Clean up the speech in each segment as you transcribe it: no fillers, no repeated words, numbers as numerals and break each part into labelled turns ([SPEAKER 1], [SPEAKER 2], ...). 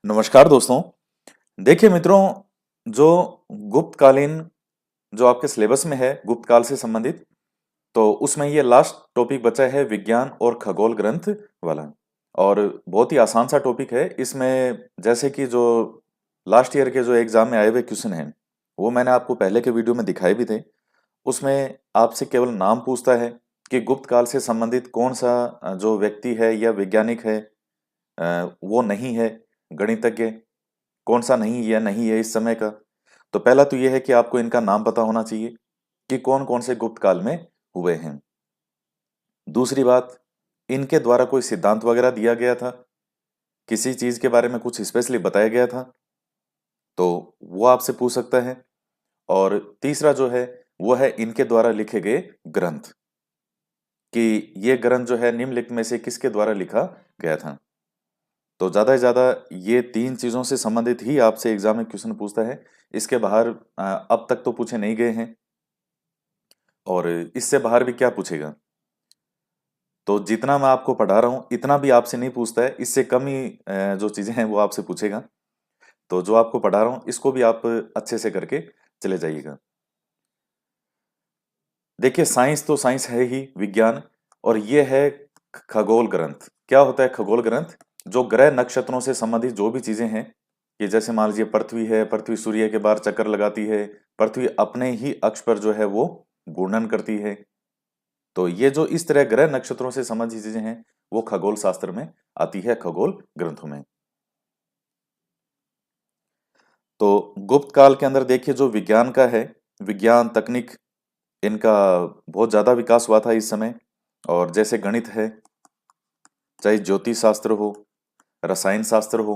[SPEAKER 1] नमस्कार दोस्तों। देखिए मित्रों, जो गुप्तकालीन जो आपके सिलेबस में है गुप्त काल से संबंधित, तो उसमें ये लास्ट टॉपिक बचा है विज्ञान और खगोल ग्रंथ वाला। और बहुत ही आसान सा टॉपिक है इसमें। जैसे कि जो लास्ट ईयर के जो एग्जाम में आए हुए क्वेश्चन हैं वो मैंने आपको पहले के वीडियो में दिखाए भी थे। उसमें आपसे केवल नाम पूछता है कि गुप्त काल से संबंधित कौन सा जो व्यक्ति है या वैज्ञानिक है, वो नहीं है गणितज्ञ, कौन सा नहीं या नहीं है इस समय का। तो पहला तो यह है कि आपको इनका नाम पता होना चाहिए कि कौन कौन से गुप्त काल में हुए हैं। दूसरी बात, इनके द्वारा कोई सिद्धांत वगैरह दिया गया था, किसी चीज के बारे में कुछ स्पेशली बताया गया था, तो वो आपसे पूछ सकता है। और तीसरा जो है वो है इनके द्वारा लिखे गए ग्रंथ, कि ये ग्रंथ जो है निम्नलिखित में से किसके द्वारा लिखा गया था। तो ज्यादा से ज्यादा ये तीन चीजों से संबंधित ही आपसे एग्जाम में क्वेश्चन पूछता है। इसके बाहर अब तक तो पूछे नहीं गए हैं, और इससे बाहर भी क्या पूछेगा। तो जितना मैं आपको पढ़ा रहा हूं इतना भी आपसे नहीं पूछता है, इससे कम ही जो चीजें हैं वो आपसे पूछेगा। तो जो आपको पढ़ा रहा हूं इसको भी आप अच्छे से करके चले जाइएगा। देखिए, साइंस तो साइंस है ही, विज्ञान। और ये है खगोल ग्रंथ। क्या होता है खगोल ग्रंथ? जो ग्रह नक्षत्रों से संबंधित जो भी चीजें हैं, कि जैसे मान लीजिए पृथ्वी है, पृथ्वी सूर्य के बाहर चक्कर लगाती है, पृथ्वी अपने ही अक्ष पर जो है वो घूर्णन करती है। तो ये जो इस तरह ग्रह नक्षत्रों से संबंधित चीजें हैं वो खगोल शास्त्र में आती है, खगोल ग्रंथों में। तो गुप्त काल के अंदर देखिए जो विज्ञान का है, विज्ञान तकनीक, इनका बहुत ज्यादा विकास हुआ था इस समय। और जैसे गणित है, चाहे ज्योतिष शास्त्र हो, रसायन शास्त्र हो,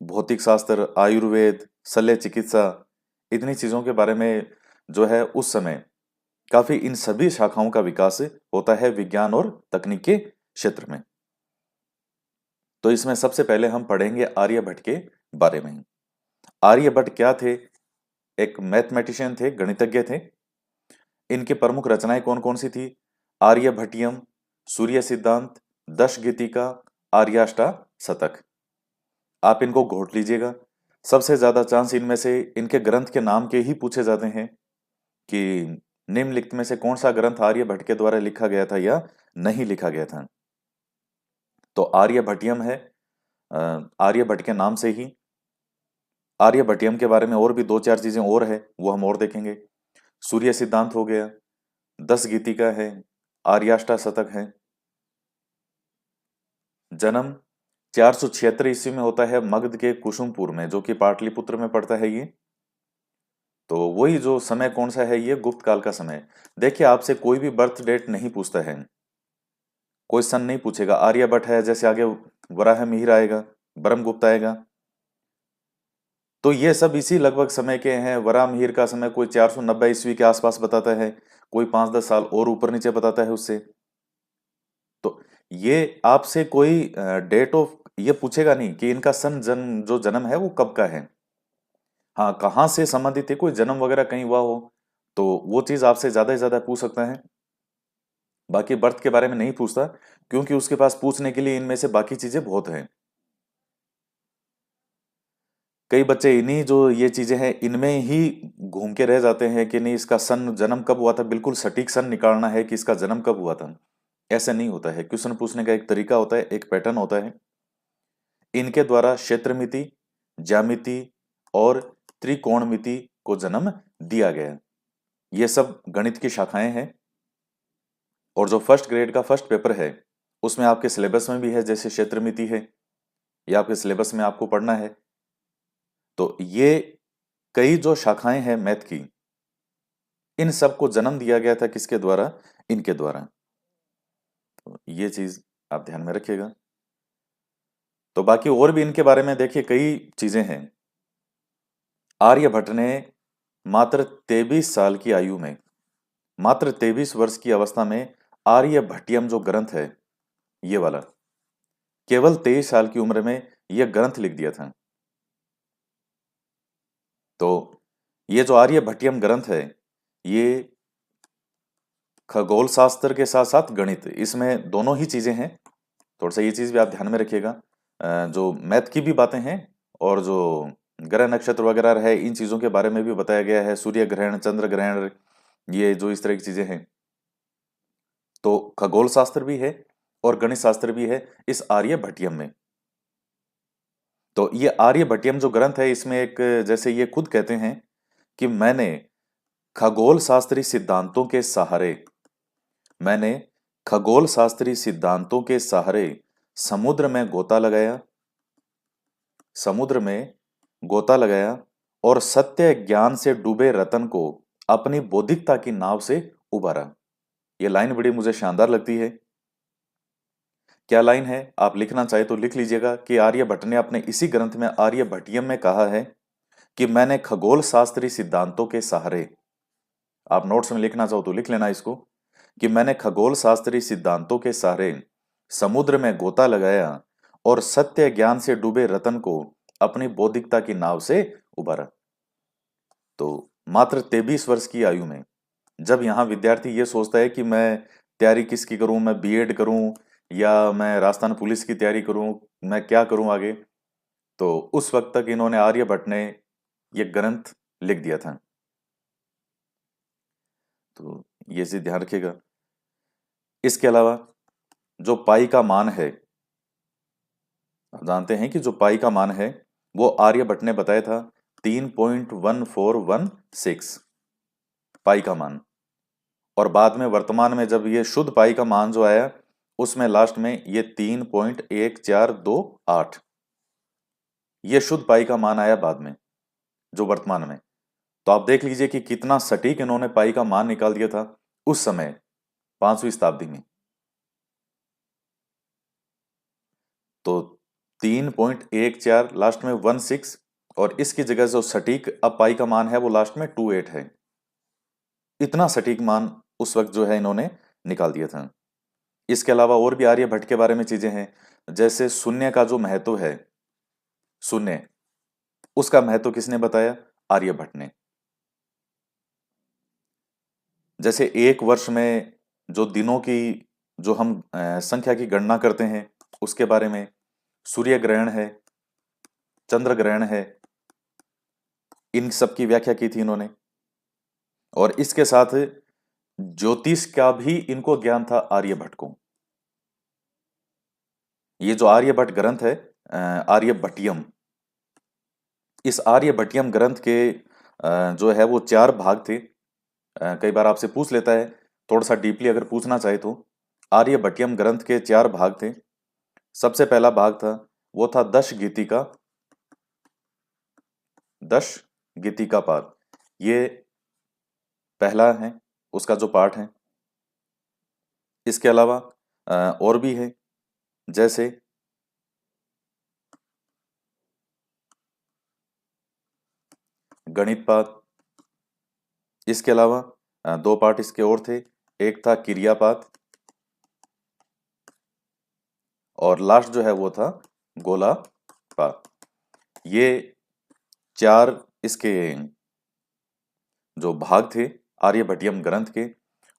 [SPEAKER 1] भौतिक शास्त्र, आयुर्वेद, शल्य चिकित्सा, इतनी चीजों के बारे में जो है उस समय काफी इन सभी शाखाओं का विकास होता है विज्ञान और तकनीक के क्षेत्र में। तो इसमें सबसे पहले हम पढ़ेंगे आर्यभट्ट के बारे में। आर्यभट्ट क्या थे? एक मैथमेटिशियन थे, गणितज्ञ थे। इनकी प्रमुख रचनाएं कौन कौन सी थी? आर्यभट्टियम, सूर्य सिद्धांत, दशगीतिका, आर्याष्टा शतक। आप इनको घोट लीजिएगा। सबसे ज्यादा चांस इनमें से इनके ग्रंथ के नाम के ही पूछे जाते हैं, कि निम्नलिखित में से कौन सा ग्रंथ आर्यभट्ट के द्वारा लिखा गया था या नहीं लिखा गया था। तो आर्यभट्टियम है, आर्यभट्ट के नाम से ही। आर्यभट्टियम के बारे में और भी दो चार चीजें और है, वो हम और देखेंगे। सूर्य सिद्धांत हो गया, दस गीतिका है, आर्याष्टा शतक है। जन्म 476 ईस्वी में होता है मगध के कुसुमपुर में, जो कि पाटलिपुत्र में पड़ता है ये। तो वही जो समय कौन सा है, ये गुप्त काल का समय। देखिए, आपसे कोई भी बर्थ डेट नहीं पूछता है, कोई सन नहीं पूछेगा। आर्यभट्ट है, जैसे आगे वराह मिहिर आएगा, ब्रह्मगुप्त आएगा, तो ये सब इसी लगभग समय के हैं। वराह मिहिर का समय कोई 490 ईस्वी के आसपास बताता है, कोई 5-10 साल और ऊपर नीचे बताता है उससे। तो ये आपसे कोई डेट ऑफ ये पूछेगा नहीं कि इनका सन जन्म जो जन्म है वो कब का है। हाँ, कहाँ से संबंधित है, कोई जन्म वगैरह कहीं हुआ हो तो वो चीज आपसे ज्यादा से ज्यादा पूछ सकता है। बाकी बर्थ के बारे में नहीं पूछता, क्योंकि उसके पास पूछने के लिए इनमें से बाकी चीजें बहुत हैं। कई बच्चे इन्हीं जो ये चीजें हैं इनमें ही घूम के रह जाते हैं, कि नहीं इसका सन जन्म कब हुआ था, बिल्कुल सटीक सन निकालना है कि इसका जन्म कब हुआ था। ऐसा नहीं होता है। क्वेश्चन पूछने का एक तरीका होता है, एक पैटर्न होता है। इनके द्वारा क्षेत्रमिति, ज्यामिति और त्रिकोणमिति को जन्म दिया गया। ये सब गणित की शाखाएं हैं। और जो फर्स्ट ग्रेड का फर्स्ट पेपर है उसमें आपके सिलेबस में भी है, जैसे क्षेत्रमिति है, ये आपके सिलेबस में आपको पढ़ना है। तो ये कई जो शाखाएं हैं मैथ की, इन सबको जन्म दिया गया था किसके द्वारा? इनके द्वारा। तो ये चीज आप ध्यान में रखिएगा। तो बाकी और भी इनके बारे में देखिए कई चीजें हैं। आर्यभट्ट ने मात्र 23 साल की आयु में, मात्र 23 वर्ष की अवस्था में आर्यभट्टियम जो ग्रंथ है ये वाला, केवल 23 साल की उम्र में यह ग्रंथ लिख दिया था। तो ये जो आर्यभट्टियम ग्रंथ है ये खगोल शास्त्र के साथ साथ गणित, इसमें दोनों ही चीजें हैं। थोड़ा सा ये चीज भी आप ध्यान में रखिएगा। जो मैथ की भी बातें हैं और जो ग्रह नक्षत्र वगैरह है इन चीजों के बारे में भी बताया गया है, सूर्य ग्रहण, चंद्र ग्रहण, ये जो इस तरह की चीजें हैं। तो खगोल शास्त्र भी है और गणित शास्त्र भी है इस आर्यभट्टियम में। तो ये आर्यभट्टियम जो ग्रंथ है इसमें एक, जैसे ये खुद कहते हैं कि खगोल शास्त्री सिद्धांतों के सहारे मैंने खगोल शास्त्री सिद्धांतों के सहारे समुद्र में गोता लगाया, समुद्र में गोता लगाया और सत्य ज्ञान से डूबे रतन को अपनी बौद्धिकता की नाव से उबारा। ये लाइन बड़ी मुझे शानदार लगती है। क्या लाइन है, आप लिखना चाहे तो लिख लीजिएगा कि आर्यभट्ट ने अपने इसी ग्रंथ में आर्यभट्टियम में कहा है कि मैंने खगोल शास्त्री सिद्धांतों के सहारे, आप नोट्स में लिखना चाहो तो लिख लेना इसको, कि मैंने खगोल शास्त्री सिद्धांतों के सहारे समुद्र में गोता लगाया और सत्य ज्ञान से डूबे रतन को अपनी बौद्धिकता की नाव से उबारा। तो मात्र 23 वर्ष की आयु में जब यहाँ विद्यार्थी ये सोचता है कि मैं तैयारी किसकी करूं, मैं बीएड करूं या मैं राजस्थान पुलिस की तैयारी करूं, मैं क्या करूं आगे, तो उस वक्त तक इन्होंने आर्यभट्ट ने ये ग्रंथ लिख दिया था। तो ये चीज ध्यान रखिएगा। इसके अलावा जो पाई का मान है, आप जानते हैं कि जो पाई का मान है वो आर्यभट्ट ने बताया था 3.1416 पाई का मान। और बाद में वर्तमान में जब ये शुद्ध पाई का मान जो आया उसमें लास्ट में ये 3.1428 ये शुद्ध पाई का मान आया बाद में जो वर्तमान में। तो आप देख लीजिए कि कितना सटीक इन्होंने पाई का मान निकाल दिया था उस समय 5वीं शताब्दी में। तो 3.14 लास्ट में 16 और इसकी जगह जो सटीक अब पाई का मान है वो लास्ट में 28 है। इतना सटीक मान उस वक्त जो है इन्होंने निकाल दिया था। इसके अलावा और भी आर्यभट्ट के बारे में चीजें हैं, जैसे शून्य का जो महत्व है, शून्य उसका महत्व किसने बताया, आर्यभट्ट ने। जैसे एक वर्ष में जो दिनों की जो हम संख्या की गणना करते हैं उसके बारे में, सूर्य ग्रहण है, चंद्र ग्रहण है, इन सब की व्याख्या की थी इन्होंने। और इसके साथ ज्योतिष का भी इनको ज्ञान था आर्यभट्ट को। ये जो आर्यभट्ट ग्रंथ है आर्यभट्टियम, इस आर्यभट्टियम ग्रंथ के जो है वो 4 भाग थे। कई बार आपसे पूछ लेता है, थोड़ा सा डीपली अगर पूछना चाहे तो आर्यभट्टियम ग्रंथ के 4 भाग थे। सबसे पहला भाग था वो था दश गीतिका, दश गीतिका पाद, ये पहला है उसका जो पाठ है। इसके अलावा और भी है, जैसे गणित पाठ। इसके अलावा 2 पाठ इसके और थे, एक था क्रियापात और लास्ट जो है वो था गोला पात। ये 4 इसके जो भाग थे आर्यभट्टियम ग्रंथ के।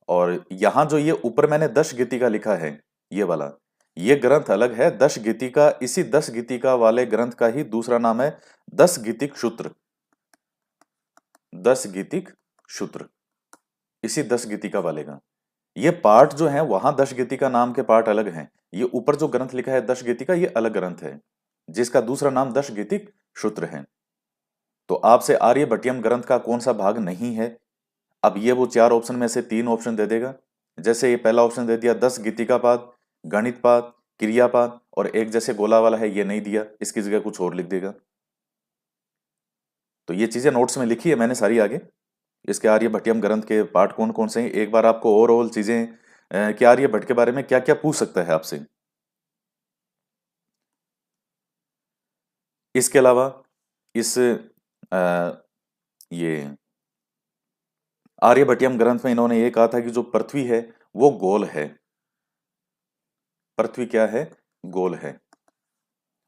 [SPEAKER 1] और यहां जो ये ऊपर मैंने 10 गीतिका लिखा है ये वाला, ये ग्रंथ अलग है। 10 गीतिका, इसी 10 गीतिका वाले ग्रंथ का ही दूसरा नाम है 10 गीतिक सूत्र, 10 गीतिक सूत्र, इसी 10 गीतिका वाले का। ये पाठ जो है वहां 10 गीतिका नाम के पाठ अलग हैं, ये ऊपर जो ग्रंथ लिखा है 10 गीतिका ये अलग ग्रंथ है जिसका दूसरा नाम 10 गीतिक सूत्र है। तो आपसे आर्यभट्टियम ग्रंथ का कौन सा भाग नहीं है, अब ये वो 4 ऑप्शन में से 3 ऑप्शन दे देगा। जैसे ये पहला ऑप्शन दे दिया 10 गीतिका पाद, गणित पाद, क्रियापाद, और एक जैसे गोला वाला है ये नहीं दिया, इसकी जगह कुछ और लिख देगा। तो ये चीजें नोट्स में लिखी है मैंने सारी आगे, इसके आर्यभट्टियम ग्रंथ के पाठ कौन कौन से हैं। एक बार आपको ओवरऑल चीजें कि आर्यभट्ट के बारे में क्या क्या पूछ सकता है आपसे। इसके अलावा इस ये आर्यभट्टियम ग्रंथ में इन्होंने ये कहा था कि जो पृथ्वी है वो गोल है, पृथ्वी क्या है, गोल है,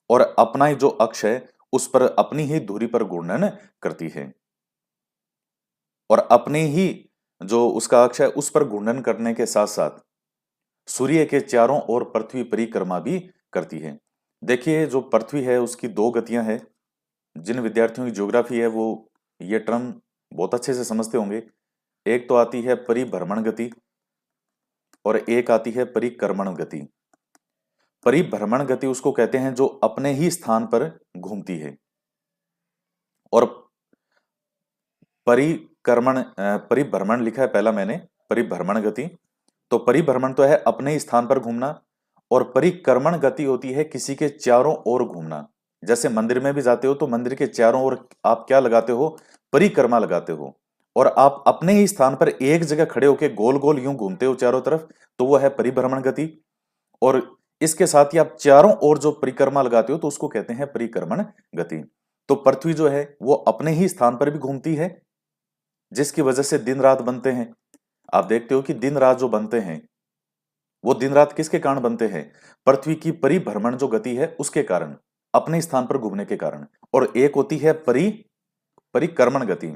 [SPEAKER 1] और अपना ही जो अक्ष है उस पर अपनी ही धुरी पर घूर्णन करती है, और अपने ही जो उसका अक्ष है उस पर घूर्णन करने के साथ साथ सूर्य के चारों ओर पृथ्वी परिक्रमा भी करती है। देखिए, जो पृथ्वी है उसकी दो गतियां हैं। जिन विद्यार्थियों की ज्योग्राफी है वो ये टर्म बहुत अच्छे से समझते होंगे। एक तो आती है परिभ्रमण गति और एक आती है परिक्रमण गति। परिभ्रमण गति उसको कहते हैं जो अपने ही स्थान पर घूमती है, और परिभ्रमण लिखा है पहला मैंने, परिभ्रमण गति। तो परिभ्रमण तो है अपने ही स्थान पर घूमना, और परिक्रमण गति होती है किसी के चारों ओर घूमना। जैसे मंदिर में भी जाते हो तो मंदिर के चारों ओर आप क्या लगाते हो, परिक्रमा लगाते हो, और आप अपने ही स्थान पर एक जगह खड़े होकर गोल गोल यूं घूमते हो चारों तरफ, तो वो है परिभ्रमण गति। और इसके साथ ही आप चारों ओर जो परिक्रमा लगाते हो तो उसको कहते हैं परिक्रमण गति। तो पृथ्वी जो है वो अपने ही स्थान पर भी घूमती है, जिसकी वजह से दिन रात बनते हैं। आप देखते हो कि दिन रात जो बनते हैं वो दिन रात किसके कारण बनते हैं, पृथ्वी की परिभ्रमण जो गति है उसके कारण, अपने स्थान पर घूमने के कारण। और एक होती है परिक्रमण गति।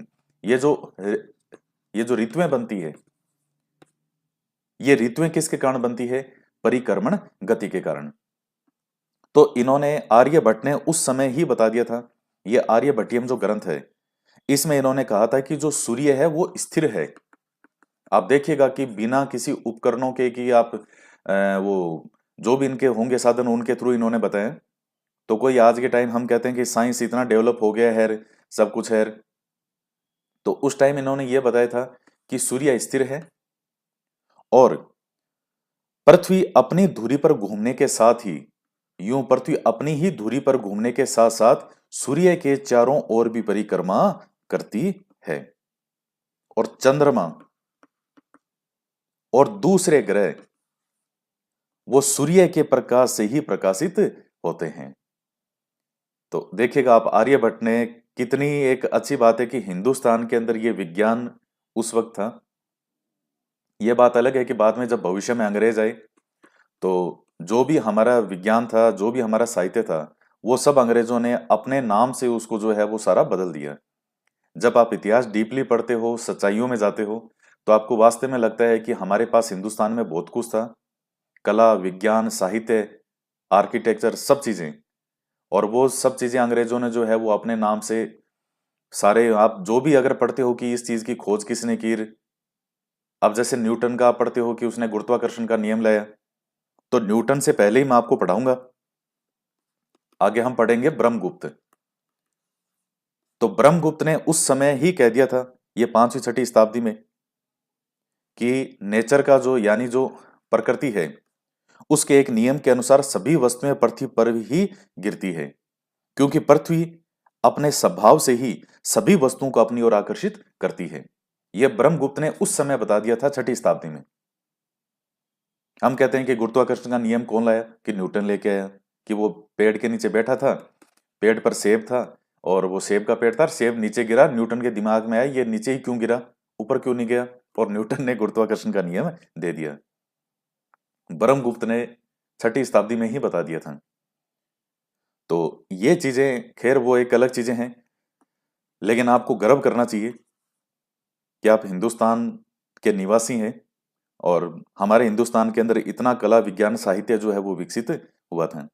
[SPEAKER 1] ये जो ये जो ऋतुएं बनती है, ये ऋतुएं किसके कारण बनती है, परिक्रमण गति के कारण। तो इन्होंने, आर्यभट्ट ने उस समय ही बता दिया था। ये आर्यभट्टियम जो ग्रंथ है इसमें इन्होंने कहा था कि जो सूर्य है वो स्थिर है। आप देखिएगा कि बिना किसी उपकरणों के कि आप वो जो भी इनके होंगे साधन उनके थ्रू इन्होंने बताया। तो कोई आज के टाइम हम कहते हैं कि साइंस इतना डेवलप हो गया है, सब कुछ है, तो उस टाइम इन्होंने ये बताया था कि सूर्य स्थिर है, और पृथ्वी अपनी धुरी पर घूमने के साथ ही, यूं पृथ्वी अपनी ही धुरी पर घूमने के साथ साथ सूर्य के चारों ओर भी परिक्रमा करती है। और चंद्रमा और दूसरे ग्रह वो सूर्य के प्रकाश से ही प्रकाशित होते हैं। तो देखिएगा आप, आर्यभट्ट ने कितनी एक अच्छी बात है कि हिंदुस्तान के अंदर ये विज्ञान उस वक्त था। ये बात अलग है कि बाद में जब भविष्य में अंग्रेज आए तो जो भी हमारा विज्ञान था, जो भी हमारा साहित्य था, वो सब अंग्रेजों ने अपने नाम से उसको जो है वो सारा बदल दिया। जब आप इतिहास डीपली पढ़ते हो, सच्चाइयों में जाते हो, तो आपको वास्तव में लगता है कि हमारे पास हिंदुस्तान में बहुत कुछ था। कला, विज्ञान, साहित्य, आर्किटेक्चर, सब चीजें। और वो सब चीजें अंग्रेजों ने जो है वो अपने नाम से सारे, आप जो भी अगर पढ़ते हो कि इस चीज की खोज किसने की, अब जैसे न्यूटन का आप पढ़ते हो कि उसने गुरुत्वाकर्षण का नियम लाया, तो न्यूटन से पहले ही मैं आपको पढ़ाऊंगा। आगे हम पढ़ेंगे ब्रह्मगुप्त। तो ब्रह्मगुप्त ने उस समय ही कह दिया था, ये 5वीं 6वीं शताब्दी में, कि नेचर का जो, यानी जो प्रकृति है, उसके एक नियम के अनुसार सभी वस्तुएं पृथ्वी पर ही गिरती है, क्योंकि पृथ्वी अपने स्वभाव से ही सभी वस्तुओं को अपनी ओर आकर्षित करती है। यह ब्रह्मगुप्त ने उस समय बता दिया था 6वीं शताब्दी में। हम कहते हैं कि गुरुत्वाकर्षण का नियम कौन लाया, कि न्यूटन लेके आया। कि वो पेड़ के नीचे बैठा था, पेड़ पर सेब था, और वो सेब का पेड़ था, सेब नीचे गिरा, न्यूटन के दिमाग में आया ये नीचे ही क्यों गिरा, ऊपर क्यों नहीं गया, और न्यूटन ने गुरुत्वाकर्षण का नियम दे दिया। ब्रह्मगुप्त ने 6वीं शताब्दी में ही बता दिया था। तो ये चीजें खैर वो एक अलग चीजें हैं, लेकिन आपको गर्व करना चाहिए कि आप हिंदुस्तान के निवासी हैं, और हमारे हिंदुस्तान के अंदर इतना कला, विज्ञान, साहित्य जो है वो विकसित हुआ था।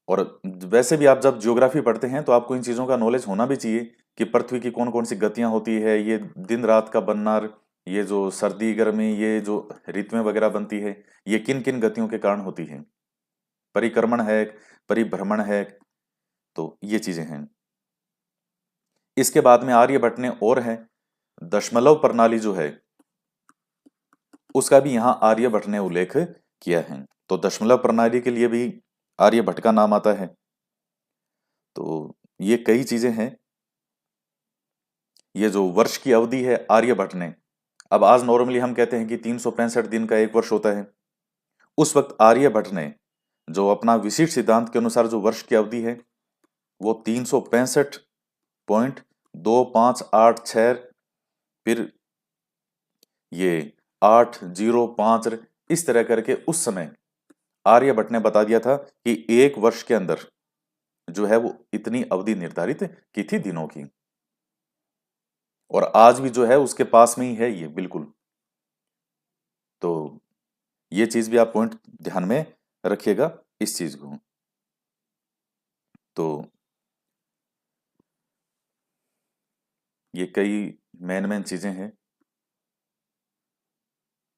[SPEAKER 1] और वैसे भी आप जब ज्योग्राफी पढ़ते हैं तो आपको इन चीजों का नॉलेज होना भी चाहिए कि पृथ्वी की कौन कौन सी गतियां होती है, ये दिन रात का बनना, ये जो सर्दी गर्मी, ये जो ऋतुएं वगैरह बनती है, ये किन किन गतियों के कारण होती है। परिक्रमण है, परिभ्रमण है, तो ये चीजें हैं। इसके बाद में आर्यभट्ट ने और है दशमलव प्रणाली जो है, उसका भी यहां आर्यभट्ट ने उल्लेख किया है। तो दशमलव प्रणाली के लिए भी आर्यभट्ट का नाम आता है। तो ये कई चीजें हैं। ये जो वर्ष की अवधि है आर्यभट्ट ने, अब आज नॉर्मली हम कहते हैं कि 365 दिन का एक वर्ष होता है। उस वक्त आर्यभट्ट ने जो अपना विशिष्ट सिद्धांत के अनुसार जो वर्ष की अवधि है वो 365.2586, फिर ये 805, इस तरह करके उस समय आर्यभट्ट ने बता दिया था कि एक वर्ष के अंदर जो है वो इतनी अवधि निर्धारित की थी दिनों की। और आज भी जो है उसके पास में ही है ये, बिल्कुल। तो ये चीज भी आप पॉइंट ध्यान में रखिएगा इस चीज को। तो ये कई मेन चीजें हैं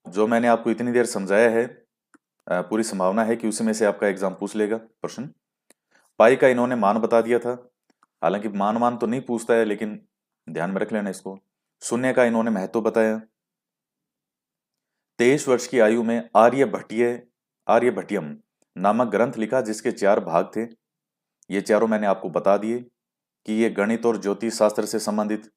[SPEAKER 1] जो मैंने आपको इतनी देर समझाया है। पूरी संभावना है कि उसी में से आपका एग्जाम पूछ लेगा प्रश्न। पाई का इन्होंने मान बता दिया था, हालांकि मान मान तो नहीं पूछता है, लेकिन ध्यान में रख लेना इसको। शून्य का इन्होंने महत्व बताया। 23 वर्ष की आयु में आर्यभट्टियम नामक ग्रंथ लिखा जिसके 4 भाग थे। ये चारों मैंने आपको बता दिए कि ये गणित और ज्योतिष शास्त्र से संबंधित,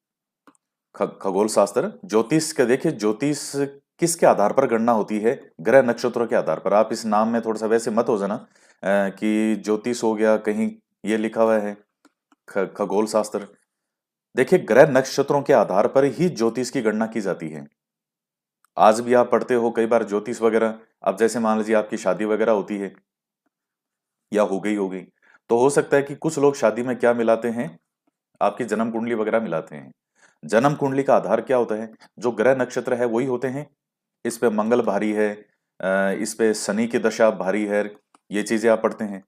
[SPEAKER 1] खगोल शास्त्र, ज्योतिष का देखिए, ज्योतिष किसके आधार पर गणना होती है? ग्रह नक्षत्रों के आधार पर। आप इस नाम में थोड़ा सा वैसे मत हो जाना कि ज्योतिष हो गया, कहीं ये लिखा हुआ है खगोल शास्त्र। देखिए, ग्रह नक्षत्रों के आधार पर ही ज्योतिष की गणना की जाती है। आज भी आप पढ़ते हो कई बार ज्योतिष वगैरह। अब जैसे मान लीजिए आपकी शादी वगैरह होती है या हो गई, तो हो सकता है कि कुछ लोग शादी में क्या मिलाते हैं, आपकी जन्म कुंडली वगैरह मिलाते हैं। जन्म कुंडली का आधार क्या होता है? जो ग्रह नक्षत्र है वही होते हैं। इस पे मंगल भारी है, इस पे शनि की दशा भारी है, ये चीजें आप पढ़ते हैं।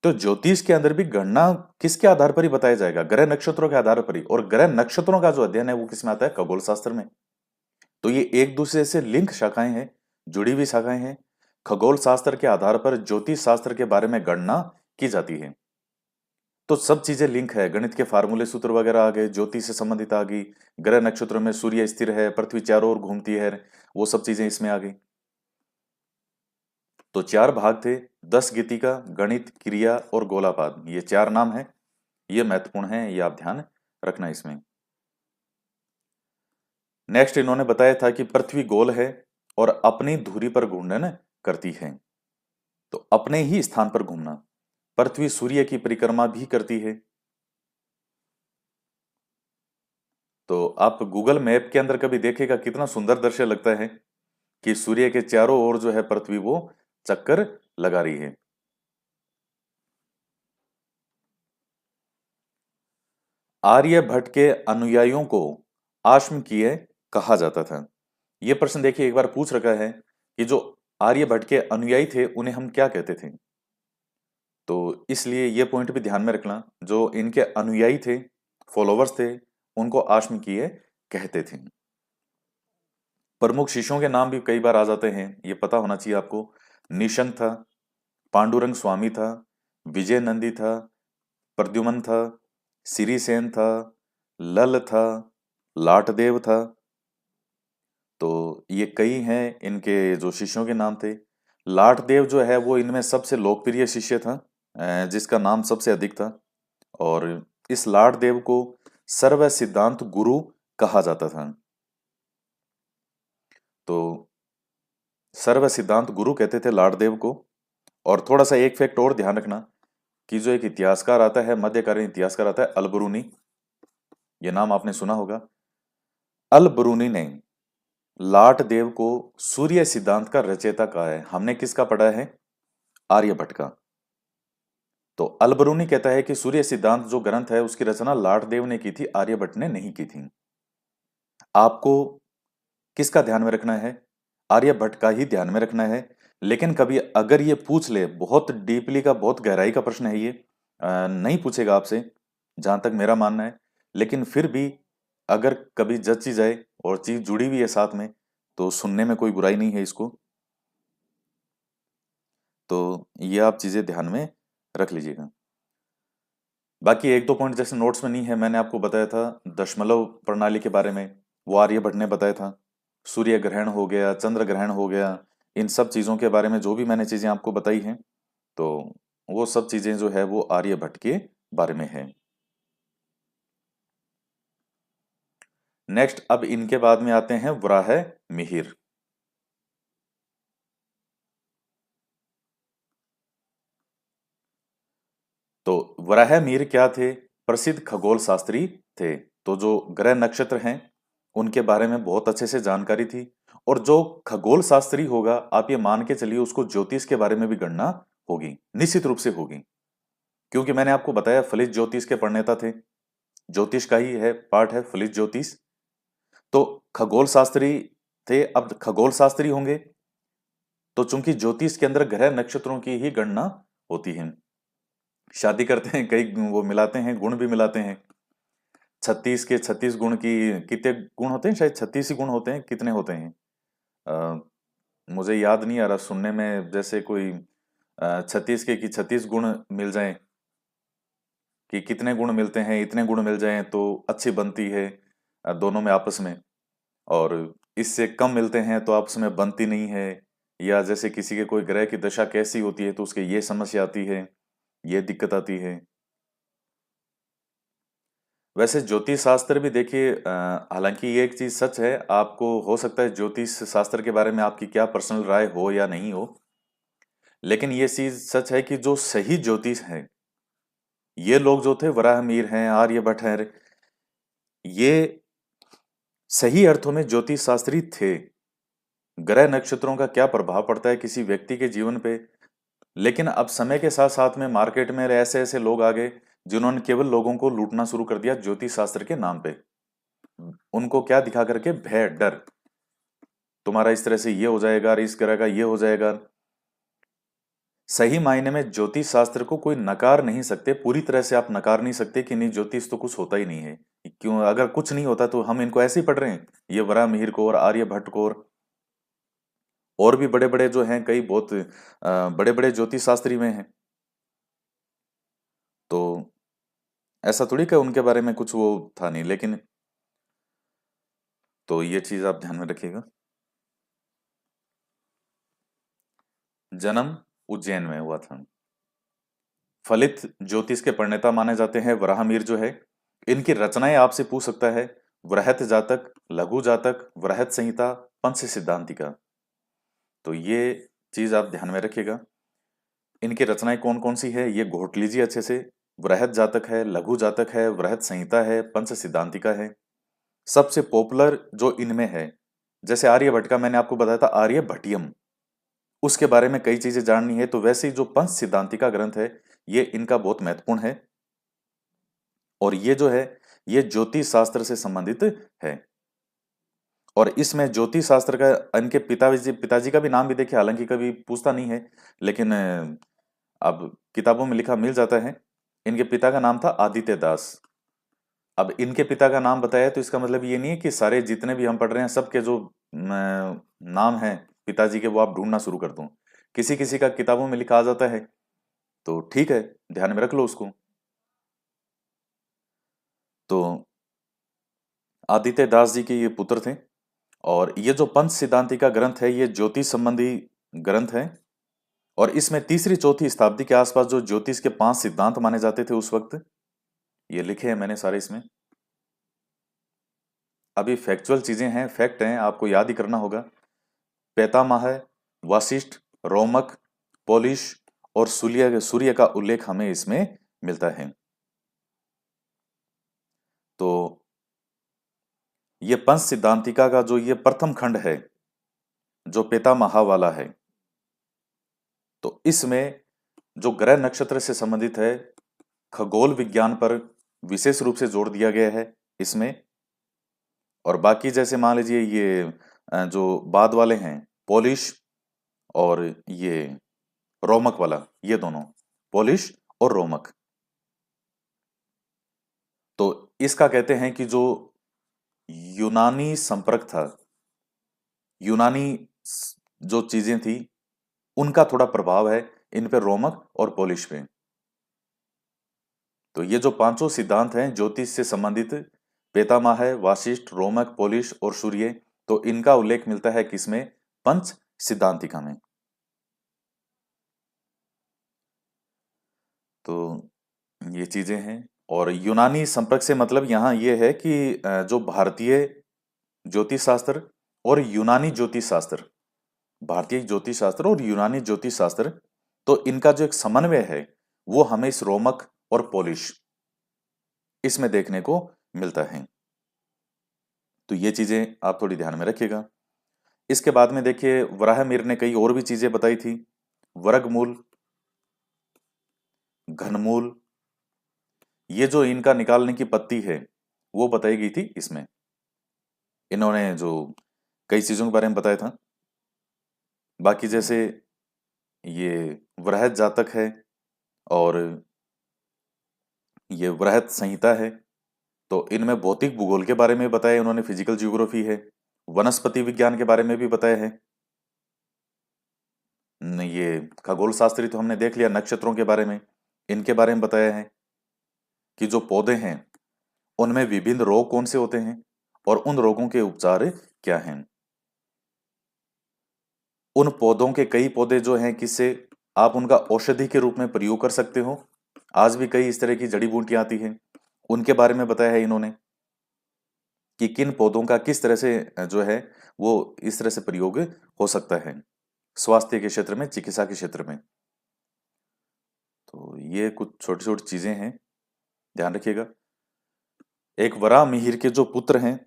[SPEAKER 1] तो ज्योतिष के अंदर भी गणना किसके आधार पर ही बताया जाएगा? ग्रह नक्षत्रों के आधार पर ही। और ग्रह नक्षत्रों का जो अध्ययन है वो किस में आता है? खगोल शास्त्र में। तो ये एक दूसरे से लिंक शाखाएं हैं, जुड़ी हुई शाखाएं हैं। खगोल शास्त्र के आधार पर ज्योतिष शास्त्र के बारे में गणना की जाती है। तो सब चीजें लिंक है, गणित के फार्मूले सूत्र वगैरह आ गए, ज्योतिष से संबंधित आ गई, ग्रह नक्षत्रों में सूर्य स्थिर है, पृथ्वी चारों ओर घूमती है, वो सब चीजें इसमें आ गई। तो 4 भाग थे, 10 गीतिका, गणित, क्रिया और गोलापाद, ये 4 नाम है। ये महत्वपूर्ण है, ये आप ध्यान रखना इसमें। नेक्स्ट इन्होंने बताया था कि पृथ्वी गोल है और अपनी धुरी पर घूर्णन करती है। तो अपने ही स्थान पर घूमना, पृथ्वी सूर्य की परिक्रमा भी करती है। तो आप गूगल मैप के अंदर कभी देखेगा कितना सुंदर दृश्य लगता है कि सूर्य के चारों ओर जो है पृथ्वी वो चक्कर लगा रही है। आर्यभट्ट के अनुयायियों को आश्मकीय कहा जाता था। यह प्रश्न देखिए एक बार पूछ रखा है कि जो आर्यभट्ट के अनुयायी थे उन्हें हम क्या कहते थे। तो इसलिए यह पॉइंट भी ध्यान में रखना, जो इनके अनुयायी थे, फॉलोवर्स थे, उनको आश्मकीय कहते थे। प्रमुख शिष्यों के नाम भी कई बार आ जाते हैं, ये पता होना चाहिए आपको। निशंक था, पांडुरंग स्वामी था, विजय नंदी था, प्रद्युमन था, सिरिसेन था, लल था, लाटदेव था। तो ये कई हैं इनके जो शिष्यों के नाम थे। लाटदेव जो है वो इनमें सबसे लोकप्रिय शिष्य था, जिसका नाम सबसे अधिक था। और इस लाटदेव को सर्व सिद्धांत गुरु कहा जाता था। तो सर्व सिद्धांत गुरु कहते थे लाटदेव को। और थोड़ा सा एक फैक्ट और ध्यान रखना कि जो एक इतिहासकार आता है, मध्यकालीन इतिहासकार आता है अलबरूनी, ये नाम आपने सुना होगा। अलबरूनी ने लाटदेव को सूर्य सिद्धांत का रचयिता कहा है। हमने किसका पढ़ा है? आर्यभट्ट का। तो अलबरूनी कहता है कि सूर्य सिद्धांत जो ग्रंथ है उसकी रचना लाटदेव ने की थी, आर्यभट्ट ने नहीं की थी। आपको किसका ध्यान में रखना है? आर्यभट्ट का ही ध्यान में रखना है। लेकिन कभी अगर ये पूछ ले, बहुत डीपली का, बहुत गहराई का प्रश्न है ये, नहीं पूछेगा आपसे जहां तक मेरा मानना है। लेकिन फिर भी अगर कभी जची जाए और चीज जुड़ी हुई है साथ में, तो सुनने में कोई बुराई नहीं है इसको। तो ये आप चीजें ध्यान में रख लीजिएगा। बाकी एक दो पॉइंट जैसे नोट्स में नहीं है, मैंने आपको बताया था दशमलव प्रणाली के बारे में, वो आर्यभट्ट ने बताया था। सूर्य ग्रहण हो गया, चंद्र ग्रहण हो गया, इन सब चीजों के बारे में जो भी मैंने चीजें आपको बताई हैं, तो वो सब चीजें जो है वो आर्यभट्ट के बारे में है। नेक्स्ट अब इनके बाद में आते हैं वराह मिहिर। तो वराह मिहिर क्या थे? प्रसिद्ध खगोल शास्त्री थे। तो जो ग्रह नक्षत्र हैं उनके बारे में बहुत अच्छे से जानकारी थी। और जो खगोल शास्त्री होगा, आप ये मान के चलिए उसको ज्योतिष के बारे में भी गणना होगी, निश्चित रूप से होगी। क्योंकि मैंने आपको बताया फलित ज्योतिष के प्रणेता थे, ज्योतिष का ही है पार्ट है फलित ज्योतिष। तो खगोल शास्त्री थे। अब खगोल शास्त्री होंगे तो चूंकि ज्योतिष के अंदर ग्रह नक्षत्रों की ही गणना होती है, शादी करते हैं, कई वो मिलाते हैं, गुण भी मिलाते हैं। 36 के 36 गुण की कितने गुण होते हैं, शायद 36 ही गुण होते हैं, कितने होते हैं? अ, मुझे याद नहीं आ रहा, सुनने में जैसे कोई 36 के कि 36 गुण मिल जाएं, कि कितने गुण मिलते हैं, इतने गुण मिल जाएं तो अच्छी बनती है दोनों में आपस में, और इससे कम मिलते हैं तो आपस में बनती नहीं है। या जैसे किसी के कोई ग्रह की दशा कैसी होती है तो उसके ये समस्या आती है, ये दिक्कत आती है। वैसे ज्योतिष शास्त्र भी देखिए, हालांकि ये एक चीज सच है, आपको हो सकता है ज्योतिष शास्त्र के बारे में आपकी क्या पर्सनल राय हो या नहीं हो, लेकिन ये चीज सच है कि जो सही ज्योतिष है, ये लोग जो थे, वराहमिहिर हैं, आर्यभट्ट हैं, ये सही अर्थों में ज्योतिष शास्त्री थे। ग्रह नक्षत्रों का क्या प्रभाव पड़ता है किसी व्यक्ति के जीवन पे, लेकिन अब समय के साथ साथ में मार्केट में ऐसे ऐसे लोग आ गए जिन्होंने केवल लोगों को लूटना शुरू कर दिया ज्योतिष शास्त्र के नाम पे। उनको क्या दिखा करके? भय, डर, तुम्हारा इस तरह से ये हो जाएगा, इस तरह का ये हो जाएगा। सही मायने में ज्योतिष शास्त्र को कोई नकार नहीं सकते, पूरी तरह से आप नकार नहीं सकते कि नहीं ज्योतिष तो कुछ होता ही नहीं है। क्यों? अगर कुछ नहीं होता तो हम इनको ऐसे ही पढ़ रहे हैं, ये वराहमिहिर को और आर्यभट्ट को और भी बड़े बड़े जो हैं, कई बहुत बड़े बड़े ज्योतिष शास्त्री में हैं। तो ऐसा थोड़ी कि उनके बारे में कुछ वो था नहीं, लेकिन तो ये चीज आप ध्यान में रखिएगा। जन्म उज्जैन में हुआ था। फलित ज्योतिष के प्रणेता माने जाते हैं वराहमिहिर जो है। इनकी रचनाएं आपसे पूछ सकता है, वृहत जातक, लघु जातक, वृहत संहिता, पंच सिद्धांतिका। तो ये चीज आप ध्यान में रखिएगा। इनकी रचनाएं कौन कौन सी है ये घोट लीजिए अच्छे से। वृहत जातक है, लघु जातक है, वृहत संहिता है, पंच सिद्धांतिका है। सबसे पॉपुलर जो इनमें है, जैसे आर्यभट्ट का मैंने आपको बताया था, आर्यभट्टियम, उसके बारे में कई चीजें जाननी है, तो वैसे ही जो पंच सिद्धांतिका ग्रंथ है, ये इनका बहुत महत्वपूर्ण है। और ये जो है, ये ज्योतिष शास्त्र से संबंधित है। और इसमें ज्योतिष शास्त्र का, इनके पिताजी पिताजी का भी नाम भी देखिए, हालांकि कभी पूछता नहीं है, लेकिन अब किताबों में लिखा मिल जाता है। इनके पिता का नाम था आदित्य दास। अब इनके पिता का नाम बताया तो इसका मतलब ये नहीं है कि सारे जितने भी हम पढ़ रहे हैं सबके जो नाम हैं पिताजी के, वो आप ढूंढना शुरू कर दो। किसी किसी का किताबों में लिखा आ जाता है, तो ठीक है, ध्यान में रख लो उसको। तो आदित्य दास जी के ये पुत्र थे। और ये जो पंच सिद्धांति का ग्रंथ है, ये ज्योतिष संबंधी ग्रंथ है। और इसमें तीसरी चौथी शताब्दी के आसपास जो ज्योतिष के 5 सिद्धांत माने जाते थे उस वक्त, ये लिखे हैं मैंने सारे इसमें। अभी फैक्चुअल चीजें हैं, फैक्ट हैं, आपको याद ही करना होगा। पैतामह, वशिष्ठ, रोमक, पोलिश और सूर्य सूर्य का उल्लेख हमें इसमें मिलता है। तो ये पंच सिद्धांतिका का जो ये प्रथम खंड है, जो पितामह वाला है, तो इसमें जो ग्रह नक्षत्र से संबंधित है, खगोल विज्ञान पर विशेष रूप से जोर दिया गया है इसमें। और बाकी जैसे मान लीजिए ये जो बाद वाले हैं, पोलिश और ये रोमक वाला, ये दोनों, पोलिश और रोमक, तो इसका कहते हैं कि जो यूनानी संपर्क था, यूनानी जो चीजें थी, उनका थोड़ा प्रभाव है इन पे, रोमक और पोलिश पे। तो ये जो पांचों सिद्धांत हैं ज्योतिष से संबंधित, पितामह है, वाशिष्ठ, रोमक, पोलिश और सूर्य, तो इनका उल्लेख मिलता है किसमें? पंच सिद्धांतिका में। तो ये चीजें हैं। और यूनानी संपर्क से मतलब यहाँ ये है कि जो भारतीय ज्योतिष शास्त्र और यूनानी ज्योतिष शास्त्र, भारतीय ज्योतिष शास्त्र और यूनानी ज्योतिष शास्त्र, तो इनका जो एक समन्वय है, वो हमें इस रोमक और पोलिश इसमें देखने को मिलता है। तो ये चीजें आप थोड़ी ध्यान में रखिएगा। इसके बाद में देखिए, वराहमिहिर ने कई और भी चीजें बताई थी। वर्गमूल, घनमूल, ये जो इनका निकालने की पत्ती है, वो बताई गई थी इसमें। इन्होंने जो कई चीजों के बारे में बताया था। बाकी जैसे ये वृहत जातक है, और ये वृहत संहिता है। तो इनमें भौतिक भूगोल के बारे में बताया इन्होंने, फिजिकल जियोग्राफी है। वनस्पति विज्ञान के बारे में भी बताया है। ये खगोल शास्त्री तो हमने देख लिया, नक्षत्रों के बारे में, इनके बारे में बताया है कि जो पौधे हैं उनमें विभिन्न रोग कौन से होते हैं और उन रोगों के उपचार क्या हैं। उन पौधों के कई पौधे जो हैं किससे आप उनका औषधि के रूप में प्रयोग कर सकते हो। आज भी कई इस तरह की जड़ी बूटियां आती हैं, उनके बारे में बताया है इन्होंने कि किन पौधों का किस तरह से जो है वो इस तरह से प्रयोग हो सकता है स्वास्थ्य के क्षेत्र में, चिकित्सा के क्षेत्र में। तो ये कुछ छोटी छोटी चीजें हैं, ध्यान रखिएगा। एक वराह मिहिर के जो पुत्र हैं,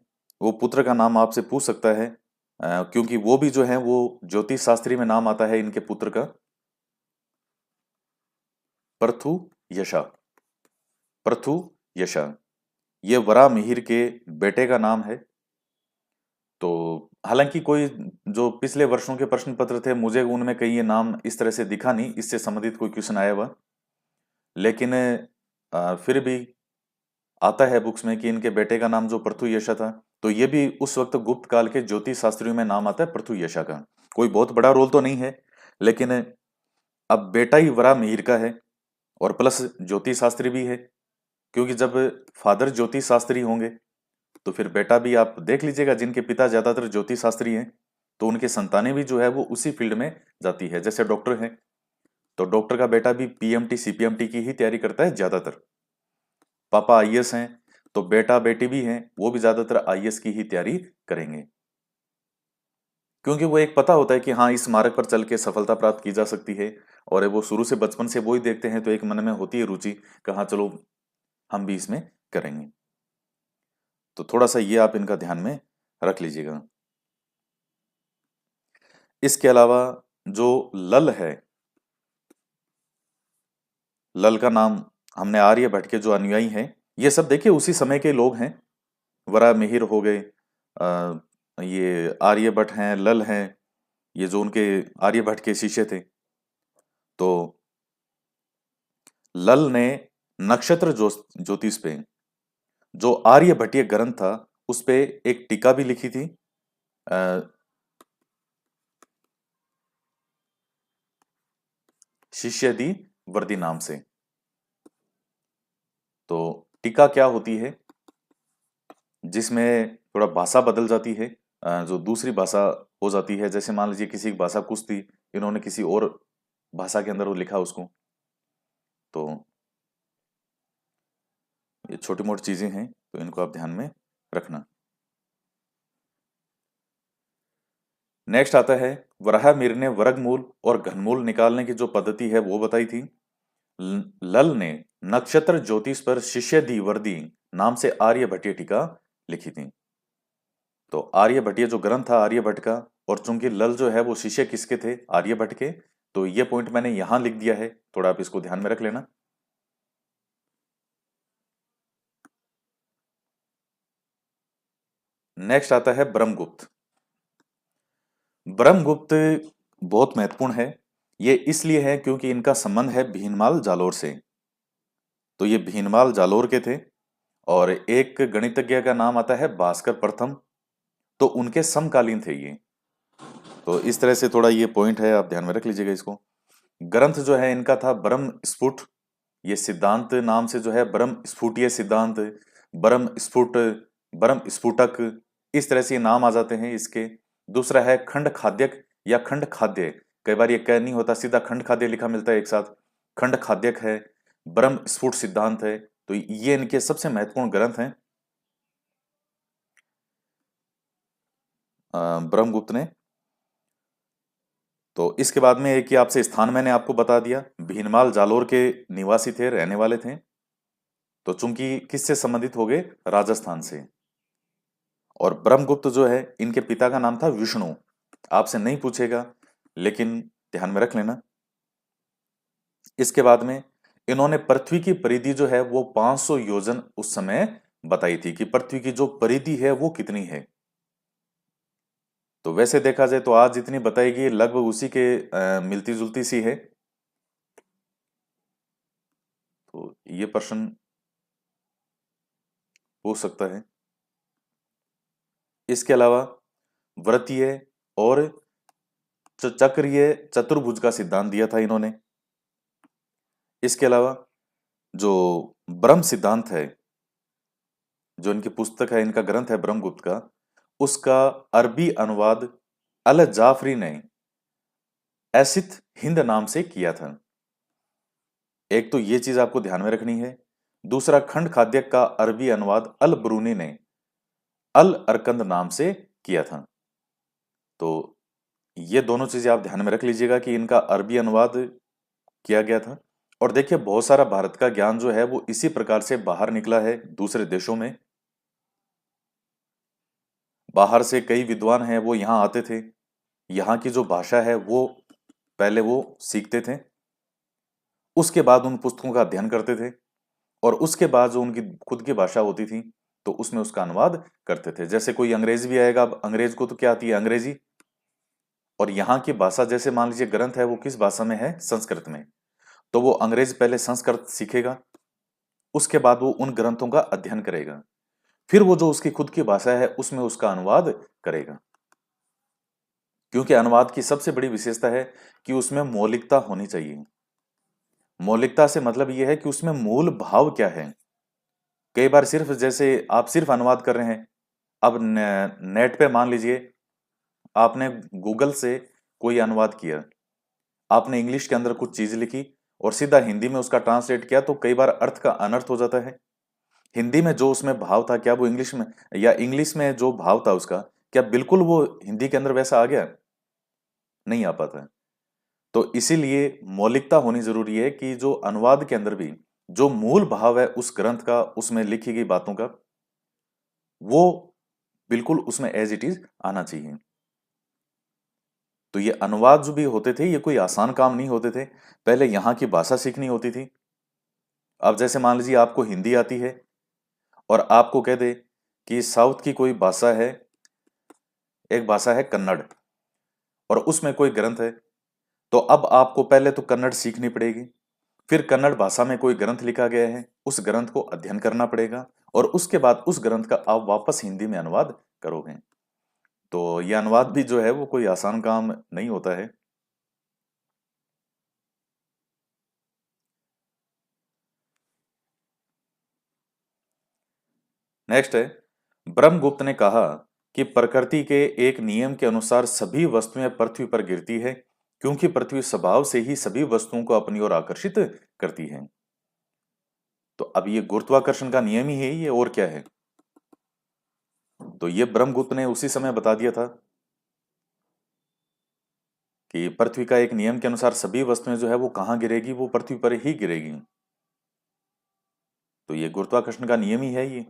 [SPEAKER 1] वो पुत्र का नाम आपसे पूछ सकता है, क्योंकि वो भी जो है वो ज्योतिष शास्त्री में नाम आता है इनके पुत्र का, पृथु यशा। पृथु यशा ये वराह मिहिर के बेटे का नाम है। तो हालांकि कोई जो पिछले वर्षों के प्रश्न पत्र थे मुझे उनमें कहीं ये नाम इस तरह से दिखा नहीं, इससे संबंधित कोई क्वेश्चन आया हुआ, लेकिन फिर भी आता है बुक्स में कि इनके बेटे का नाम जो पृथु यशा था। तो ये भी उस वक्त गुप्त काल के ज्योतिष शास्त्रियों में नाम आता है पृथु यशा का। कोई बहुत बड़ा रोल तो नहीं है, लेकिन अब बेटा ही वराह मिहिर का है और प्लस ज्योतिष शास्त्री भी है, क्योंकि जब फादर ज्योतिष शास्त्री होंगे तो फिर बेटा भी आप देख लीजिएगा, जिनके पिता ज्यादातर ज्योतिष शास्त्री हैं तो उनके संतानें भी जो है वो उसी फील्ड में जाती है। जैसे डॉक्टर हैं तो डॉक्टर का बेटा भी पीएमटी सीपीएमटी की ही तैयारी करता है ज्यादातर। पापा आईएएस हैं तो बेटा बेटी भी हैं, वो भी ज्यादातर आईएएस की ही तैयारी करेंगे, क्योंकि वो एक पता होता है कि हाँ इस मार्ग पर चल के सफलता प्राप्त की जा सकती है। और वो शुरू से बचपन से वो ही देखते हैं तो एक मन में होती है रुचि, कहाँ चलो हम भी इसमें करेंगे। तो थोड़ा सा ये आप इनका ध्यान में रख लीजिएगा। इसके अलावा जो लल है, लल का नाम हमने आर्यभट्ट के जो अनुयायी हैं, ये सब देखिए उसी समय के लोग हैं। वराह मिहिर हो गए, ये आर्यभट्ट हैं, लल हैं, ये जो उनके आर्यभट्ट के शिष्य थे। तो लल ने नक्षत्र ज्योतिष पे जो आर्यभट्टीय ग्रंथ था उस पे एक टीका भी लिखी थी, अ, शिष्यदी वर्दी नाम से। तो टीका क्या होती है, जिसमें थोड़ा भाषा बदल जाती है, जो दूसरी भाषा हो जाती है। जैसे मान लीजिए किसी की भाषा कुछ थी, इन्होंने किसी और भाषा के अंदर वो लिखा उसको। तो ये छोटी मोटी चीजें हैं, तो इनको आप ध्यान में रखना। नेक्स्ट आता है, वराहमिहिर ने वर्गमूल और घनमूल निकालने की जो पद्धति है वो बताई थी। लल ने नक्षत्र ज्योतिष पर शिष्यदी वर्दी नाम से आर्यभट्टीय टीका लिखी थी। तो आर्यभट्टीय जो ग्रंथ था आर्यभट्ट का, और चूंकि लल जो है वो शिष्य किसके थे, आर्यभट्ट के, तो ये पॉइंट मैंने यहां लिख दिया है, थोड़ा आप इसको ध्यान में रख लेना। नेक्स्ट आता है ब्रह्मगुप्त। ब्रह्मगुप्त बहुत महत्वपूर्ण है, ये इसलिए है क्योंकि इनका संबंध है भीनमाल जालोर से। तो ये भीनमाल जालोर के थे, और एक गणितज्ञ का नाम आता है भास्कर प्रथम, तो उनके समकालीन थे ये। तो इस तरह से थोड़ा ये पॉइंट है, आप ध्यान में रख लीजिएगा इसको। ग्रंथ जो है इनका था ब्रह्म स्फुट, ये सिद्धांत नाम से जो है ब्रह्म स्फुटीय सिद्धांत, ब्रह्म स्फुट, ब्रह्म स्फुटक, इस तरह से ये नाम आ जाते हैं इसके। दूसरा है खंड खाद्यक या खंड खाद्य, कई बार ये कह नहीं होता, सीधा खंड खाद्य लिखा मिलता है एक साथ, खंड खाद्यक है, ब्रह्म स्फुट सिद्धांत है। तो ये इनके सबसे महत्वपूर्ण ग्रंथ हैं ब्रह्मगुप्त ने। तो इसके बाद में एक ही आपसे स्थान मैंने आपको बता दिया, भीनमाल जालोर के निवासी थे, रहने वाले थे। तो चूंकि किससे संबंधित हो गए, राजस्थान से। और ब्रह्मगुप्त जो है इनके पिता का नाम था विष्णु, आपसे नहीं पूछेगा लेकिन ध्यान में रख लेना। इसके बाद में इन्होंने पृथ्वी की परिधि जो है वो 500 योजन उस समय बताई थी, कि पृथ्वी की जो परिधि है वो कितनी है। तो वैसे देखा जाए तो आज जितनी बताएगी लगभग उसी के मिलती जुलती सी है। तो ये प्रश्न पूछ सकता है। इसके अलावा वृत्तीय और चक्रीय चतुर्भुज का सिद्धांत दिया था इन्होंने। इसके अलावा जो ब्रह्म सिद्धांत है, जो इनकी पुस्तक है, इनका ग्रंथ है ब्रह्मगुप्त का, उसका अरबी अनुवाद अल जाफरी ने एसिथ हिंद नाम से किया था। एक तो ये चीज आपको ध्यान में रखनी है। दूसरा, खंड खाद्य का अरबी अनुवाद अल ब्रूनी ने अल अरकंद नाम से किया था। तो ये दोनों चीजें आप ध्यान में रख लीजिएगा कि इनका अरबी अनुवाद किया गया था। और देखिए, बहुत सारा भारत का ज्ञान जो है वो इसी प्रकार से बाहर निकला है दूसरे देशों में। बाहर से कई विद्वान हैं, वो यहाँ आते थे, यहाँ की जो भाषा है वो पहले वो सीखते थे, उसके बाद उन पुस्तकों का अध्ययन करते थे, और उसके बाद जो उनकी खुद की भाषा होती थी तो उसमें उसका अनुवाद करते थे। जैसे कोई अंग्रेज भी आएगा, अब अंग्रेज को तो क्या आती है, अंग्रेजी, और यहाँ की भाषा, जैसे मान लीजिए ग्रंथ है वो किस भाषा में है, संस्कृत में, तो वो अंग्रेज पहले संस्कृत सीखेगा, उसके बाद वो उन ग्रंथों का अध्ययन करेगा, फिर वो जो उसकी खुद की भाषा है उसमें उसका अनुवाद करेगा। क्योंकि अनुवाद की सबसे बड़ी विशेषता है कि उसमें मौलिकता होनी चाहिए। मौलिकता से मतलब यह है कि उसमें मूल भाव क्या है। कई बार सिर्फ जैसे आप सिर्फ अनुवाद कर रहे हैं, अब नेट पे मान लीजिए आपने गूगल से कोई अनुवाद किया, आपने इंग्लिश के अंदर कुछ चीज लिखी और सीधा हिंदी में उसका ट्रांसलेट किया, तो कई बार अर्थ का अनर्थ हो जाता है। हिंदी में जो उसमें भाव था, क्या वो इंग्लिश में, या इंग्लिश में जो भाव था उसका, क्या बिल्कुल वो हिंदी के अंदर वैसा आ गया? नहीं आ पाता है। तो इसीलिए मौलिकता होनी जरूरी है कि जो अनुवाद के अंदर भी जो मूल भाव है उस ग्रंथ का, उसमें लिखी गई बातों का, वो बिल्कुल उसमें एज इट इज आना चाहिए। तो ये अनुवाद जो भी होते थे ये कोई आसान काम नहीं होते थे। पहले यहाँ की भाषा सीखनी होती थी। अब जैसे मान लीजिए आपको हिंदी आती है और आपको कह दे कि साउथ की कोई भाषा है, एक भाषा है कन्नड़, और उसमें कोई ग्रंथ है, तो अब आपको पहले तो कन्नड़ सीखनी पड़ेगी, फिर कन्नड़ भाषा में कोई ग्रंथ लिखा गया है उस ग्रंथ को अध्ययन करना पड़ेगा, और उसके बाद उस ग्रंथ का आप वापस हिंदी में अनुवाद करोगे। तो यह अनुवाद भी जो है वो कोई आसान काम नहीं होता है। नेक्स्ट है, ब्रह्मगुप्त ने कहा कि प्रकृति के एक नियम के अनुसार सभी वस्तुएं पृथ्वी पर गिरती है, क्योंकि पृथ्वी स्वभाव से ही सभी वस्तुओं को अपनी ओर आकर्षित करती है। तो अब ये गुरुत्वाकर्षण का नियम ही है ये, और क्या है? तो ये ब्रह्मगुप्त ने उसी समय बता दिया था कि पृथ्वी का एक नियम के अनुसार सभी वस्तुएं जो है वो कहाँ गिरेगी, वो पृथ्वी पर ही गिरेगी। तो ये गुरुत्वाकर्षण का नियम ही है ये।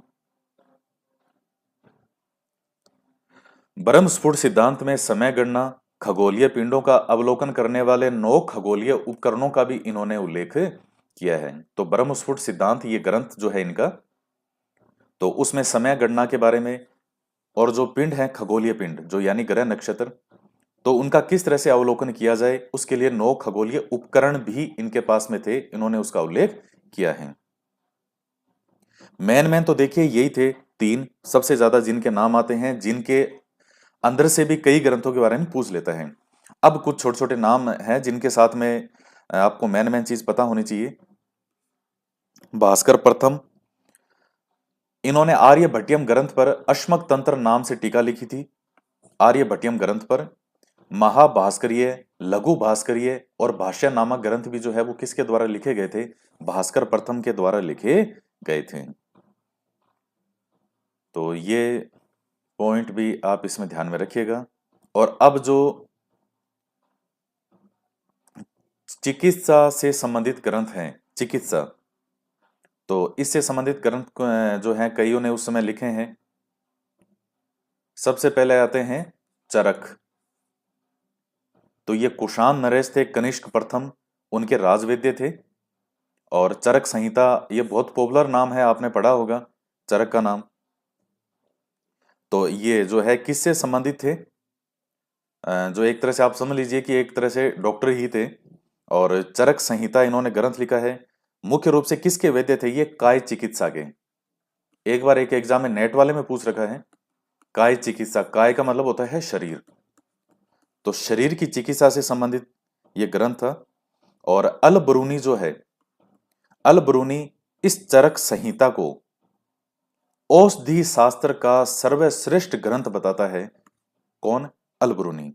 [SPEAKER 1] ब्रह्मस्फुट सिद्धांत में समय गणना, खगोलीय पिंडों का अवलोकन करने वाले 9 खगोलीय उपकरणों का भी इन्होंने उल्लेख किया है। तो ब्रह्मस्फुट सिद्धांत ये ग्रंथ जो है इनका, तो उसमें समय गणना के बारे में, और जो पिंड है खगोलीय पिंड जो यानी ग्रह नक्षत्र, तो उनका किस तरह से अवलोकन किया जाए उसके लिए 9 खगोलीय उपकरण भी इनके पास में थे, इन्होंने उसका उल्लेख किया है। मैन मैन तो देखिए यही थे तीन सबसे ज्यादा जिनके नाम आते हैं, जिनके अंदर से भी कई ग्रंथों के बारे में पूछ लेता है। अब कुछ छोटे छोटे नाम हैं जिनके साथ में आपको मैन मैन चीज पता होनी चाहिए। भास्कर प्रथम, इन्होंने आर्यभट्टियम ग्रंथ पर अश्मक तंत्र नाम से टीका लिखी थी। आर्यभट्टियम ग्रंथ पर महाभास्करीय, लघु भास्करीय और भाष्य नामक ग्रंथ भी जो है वो किसके द्वारा लिखे गए थे? भास्कर प्रथम के द्वारा लिखे गए थे। तो ये पॉइंट भी आप इसमें ध्यान में रखिएगा। और अब जो चिकित्सा से संबंधित ग्रंथ हैं, चिकित्सा, तो इससे संबंधित ग्रंथ जो हैं कईयों ने उस समय लिखे हैं। सबसे पहले आते हैं चरक। तो ये कुषाण नरेश थे कनिष्क प्रथम, उनके राजवैद्य थे। और चरक संहिता, ये बहुत पॉपुलर नाम है, आपने पढ़ा होगा चरक का नाम। तो ये जो है किससे संबंधित थे? जो एक तरह से आप समझ लीजिए कि एक तरह से डॉक्टर ही थे। और चरक संहिता इन्होंने ग्रंथ लिखा है। मुख्य रूप से किसके वैद्य थे? ये काय चिकित्सा के। एक बार एक एग्जाम में नेट वाले में पूछ रखा है, काय चिकित्सा, काय का मतलब होता है शरीर, तो शरीर की चिकित्सा से संबंधित ये ग्रंथ था। और अल बरूनी जो है, अल बरूनी इस चरक संहिता को औषधि शास्त्र का सर्वश्रेष्ठ ग्रंथ बताता है। कौन? अल बरूनी।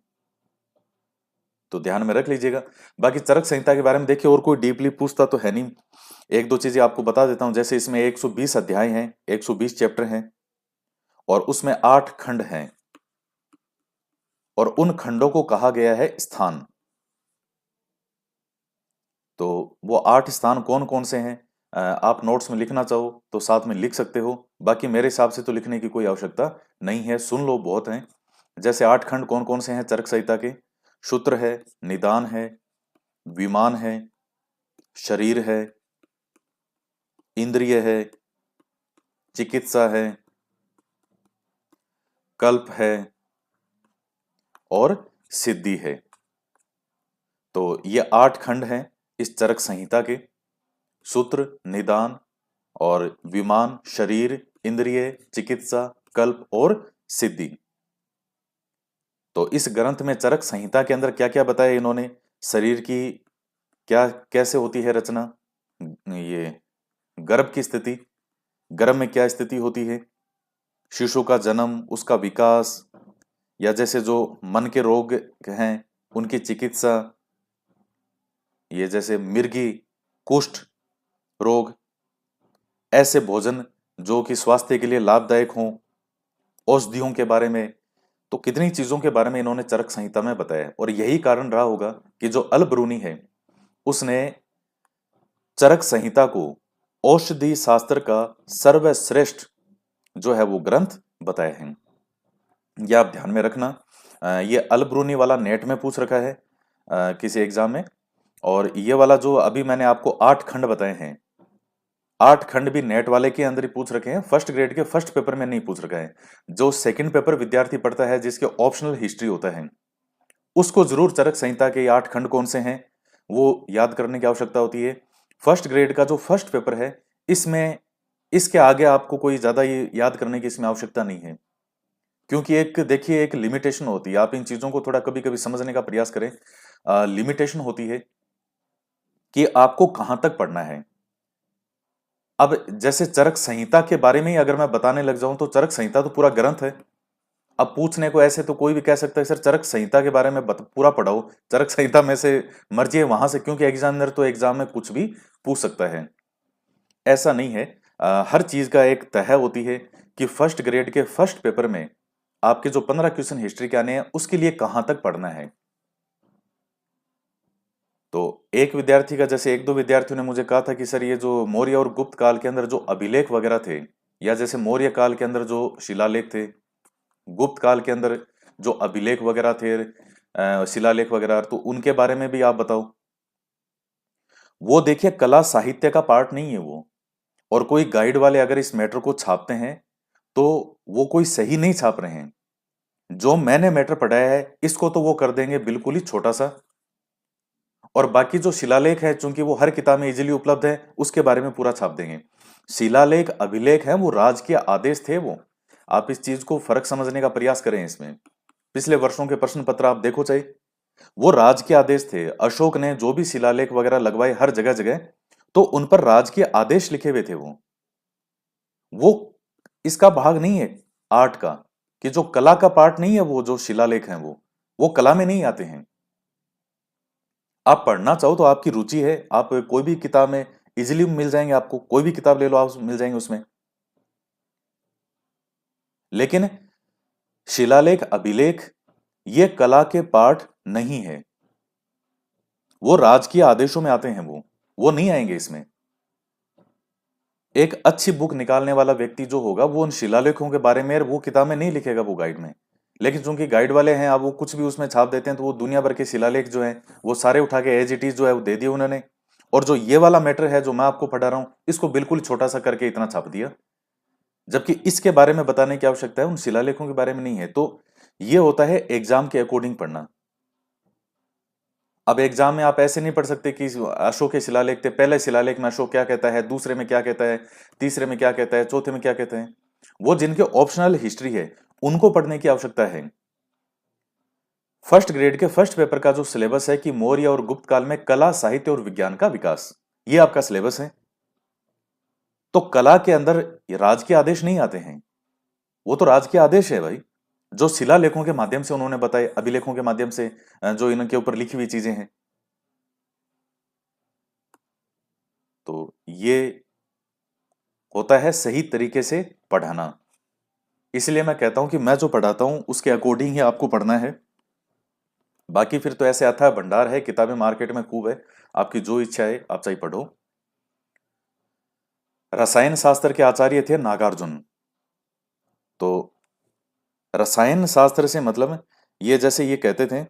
[SPEAKER 1] तो ध्यान में रख लीजिएगा। बाकी चरक संहिता के बारे में देखिए, और कोई डीपली पूछता तो है नहीं। एक दो चीजें आपको बता देता हूं, जैसे इसमें 120 अध्याय हैं, 120 चैप्टर हैं, और उसमें 8 खंड हैं, और उन खंडों को कहा गया है स्थान। तो वो 8 स्थान कौन कौन से हैं, आप नोट्स में लिखना चाहो तो साथ में लिख सकते हो, बाकी मेरे हिसाब से तो लिखने की कोई आवश्यकता नहीं है, सुन लो, बहुत हैं। जैसे 8 खंड कौन कौन से हैं चरक संहिता के? सूत्र है, निदान है, विमान है, शरीर है, इंद्रिय है, चिकित्सा है, कल्प है, और सिद्धि है। तो ये 8 खंड हैं इस चरक संहिता के। सूत्र, निदान और विमान, शरीर, इंद्रिय, चिकित्सा, कल्प और सिद्धि। तो इस ग्रंथ में चरक संहिता के अंदर क्या क्या बताया इन्होंने? शरीर की क्या कैसे होती है रचना, ये गर्भ की स्थिति, गर्भ में क्या स्थिति होती है, शिशु का जन्म, उसका विकास, या जैसे जो मन के रोग हैं उनकी चिकित्सा, ये जैसे मिर्गी, कुष्ठ रोग, ऐसे भोजन जो कि स्वास्थ्य के लिए लाभदायक हों, औषधियों के बारे में। तो कितनी चीजों के बारे में इन्होंने चरक संहिता में बताया है, और यही कारण रहा होगा कि जो अल ब्रूनी है उसने चरक संहिता को औषधि शास्त्र का सर्वश्रेष्ठ जो है वो ग्रंथ बताए हैं। ये आप ध्यान में रखना। ये अल ब्रूनी वाला नेट में पूछ रखा है किसी एग्जाम में, और ये वाला जो अभी मैंने आपको 8 खंड बताए हैं, 8 खंड भी नेट वाले के अंदर ही पूछ रखे हैं, फर्स्ट ग्रेड के फर्स्ट पेपर में नहीं पूछ रखा है। जो सेकंड पेपर विद्यार्थी पढ़ता है जिसके ऑप्शनल हिस्ट्री होता है, उसको जरूर चरक संहिता के 8 खंड कौन से हैं वो याद करने की आवश्यकता होती है। फर्स्ट ग्रेड का जो फर्स्ट पेपर है, इसमें इसके आगे आपको कोई ज्यादा ये याद करने की इसमें आवश्यकता नहीं है, क्योंकि एक देखिए एक लिमिटेशन होती है। आप इन चीजों को थोड़ा कभी कभी समझने का प्रयास करें। लिमिटेशन होती है कि आपको कहां तक पढ़ना है। अब जैसे चरक संहिता के बारे में ही अगर मैं बताने लग जाऊं तो चरक संहिता तो पूरा ग्रंथ है। अब पूछने को ऐसे तो कोई भी कह सकता है सर चरक संहिता के बारे में पूरा पढ़ाओ, चरक संहिता में से मर्जी है वहां से, क्योंकि एग्जामिनर तो एग्जाम में कुछ भी पूछ सकता है। ऐसा नहीं है। हर चीज का एक तय होती है कि फर्स्ट ग्रेड के फर्स्ट पेपर में आपके जो 15 क्वेश्चन हिस्ट्री के आने हैं उसके लिए कहां तक पढ़ना है। तो एक विद्यार्थी का, जैसे एक दो विद्यार्थियों ने मुझे कहा था कि सर ये जो मौर्य और गुप्त काल के अंदर जो अभिलेख वगैरह थे, या जैसे मौर्य काल के अंदर जो शिलालेख थे, गुप्त काल के अंदर जो अभिलेख वगैरह थे, शिलालेख वगैरह, तो उनके बारे में भी आप बताओ। वो देखिए कला साहित्य का पार्ट नहीं है वो, और कोई गाइड वाले अगर इस मैटर को छापते हैं तो वो कोई सही नहीं छाप रहे हैं। जो मैंने मैटर पढ़ाया है इसको तो वो कर देंगे बिल्कुल ही छोटा सा, और बाकी जो शिलालेख है चूंकि वो हर किताब में इजीली उपलब्ध है उसके बारे में पूरा छाप देंगे। शिलालेख अभिलेख है वो राजकीय आदेश थे वो। आप इस चीज को फर्क समझने का प्रयास करें। इसमें पिछले वर्षों के प्रश्न पत्र आप देखो चाहिए, वो राजकीय आदेश थे। अशोक ने जो भी शिलालेख वगैरह लगवाए हर जगह जगह, तो उन पर राजकीय आदेश लिखे हुए थे वो इसका भाग नहीं है आर्ट का, कि जो कला का पार्ट नहीं है वो जो शिलालेख हैं वो कला में नहीं आते हैं। आप पढ़ना चाहो तो आपकी रुचि है, आप कोई भी किताब में इजीली मिल जाएंगे, आपको कोई भी किताब ले लो आप मिल जाएंगे उसमें। लेकिन शिलालेख अभिलेख ये कला के पार्ट नहीं है, वो राजकीय आदेशों में आते हैं, वो नहीं आएंगे इसमें। एक अच्छी बुक निकालने वाला व्यक्ति जो होगा वो उन शिलालेखों के बारे में वो किताब में नहीं लिखेगा, वो गाइड में। लेकिन चूंकि गाइड वाले हैं, अब वो कुछ भी उसमें छाप देते हैं, तो वो दुनिया भर के शिलालेख जो हैं वो सारे उठा के एज इट इज जो है वो दे दिए उन्होंने। और जो ये वाला मैटर है जो मैं आपको पढ़ा रहा हूं, इसको बिल्कुल छोटा सा करके इतना छाप दिया, जबकि इसके बारे में बताने की आवश्यकता है उन शिलालेखों के बारे में नहीं है। तो ये होता है एग्जाम के अकॉर्डिंग पढ़ना। अब एग्जाम में आप ऐसे नहीं पढ़ सकते कि अशोक के शिलालेख थे, पहले शिलालेख में अशोक क्या कहता है, दूसरे में क्या कहता है, तीसरे में क्या कहता है, चौथे में क्या कहते हैं। वो जिनके ऑप्शनल हिस्ट्री है उनको पढ़ने की आवश्यकता है। फर्स्ट ग्रेड के फर्स्ट पेपर का जो सिलेबस है कि मौर्य और गुप्त काल में कला, साहित्य और विज्ञान का विकास, ये आपका सिलेबस है। तो कला के अंदर राज के आदेश नहीं आते हैं, वो तो राज के आदेश है भाई, जो शिलालेखों के माध्यम से उन्होंने बताए, अभिलेखों के माध्यम से जो इनके ऊपर लिखी हुई चीजें हैं। तो ये होता है सही तरीके से पढ़ाना। इसलिए मैं कहता हूं कि मैं जो पढ़ाता हूं उसके अकॉर्डिंग ही आपको पढ़ना है। बाकी फिर तो ऐसे अथाह भंडार है, किताबें मार्केट में खूब है, आपकी जो इच्छा है आप चाहे पढ़ो। रसायन शास्त्र के आचार्य थे नागार्जुन। तो रसायन शास्त्र से मतलब ये जैसे ये कहते थे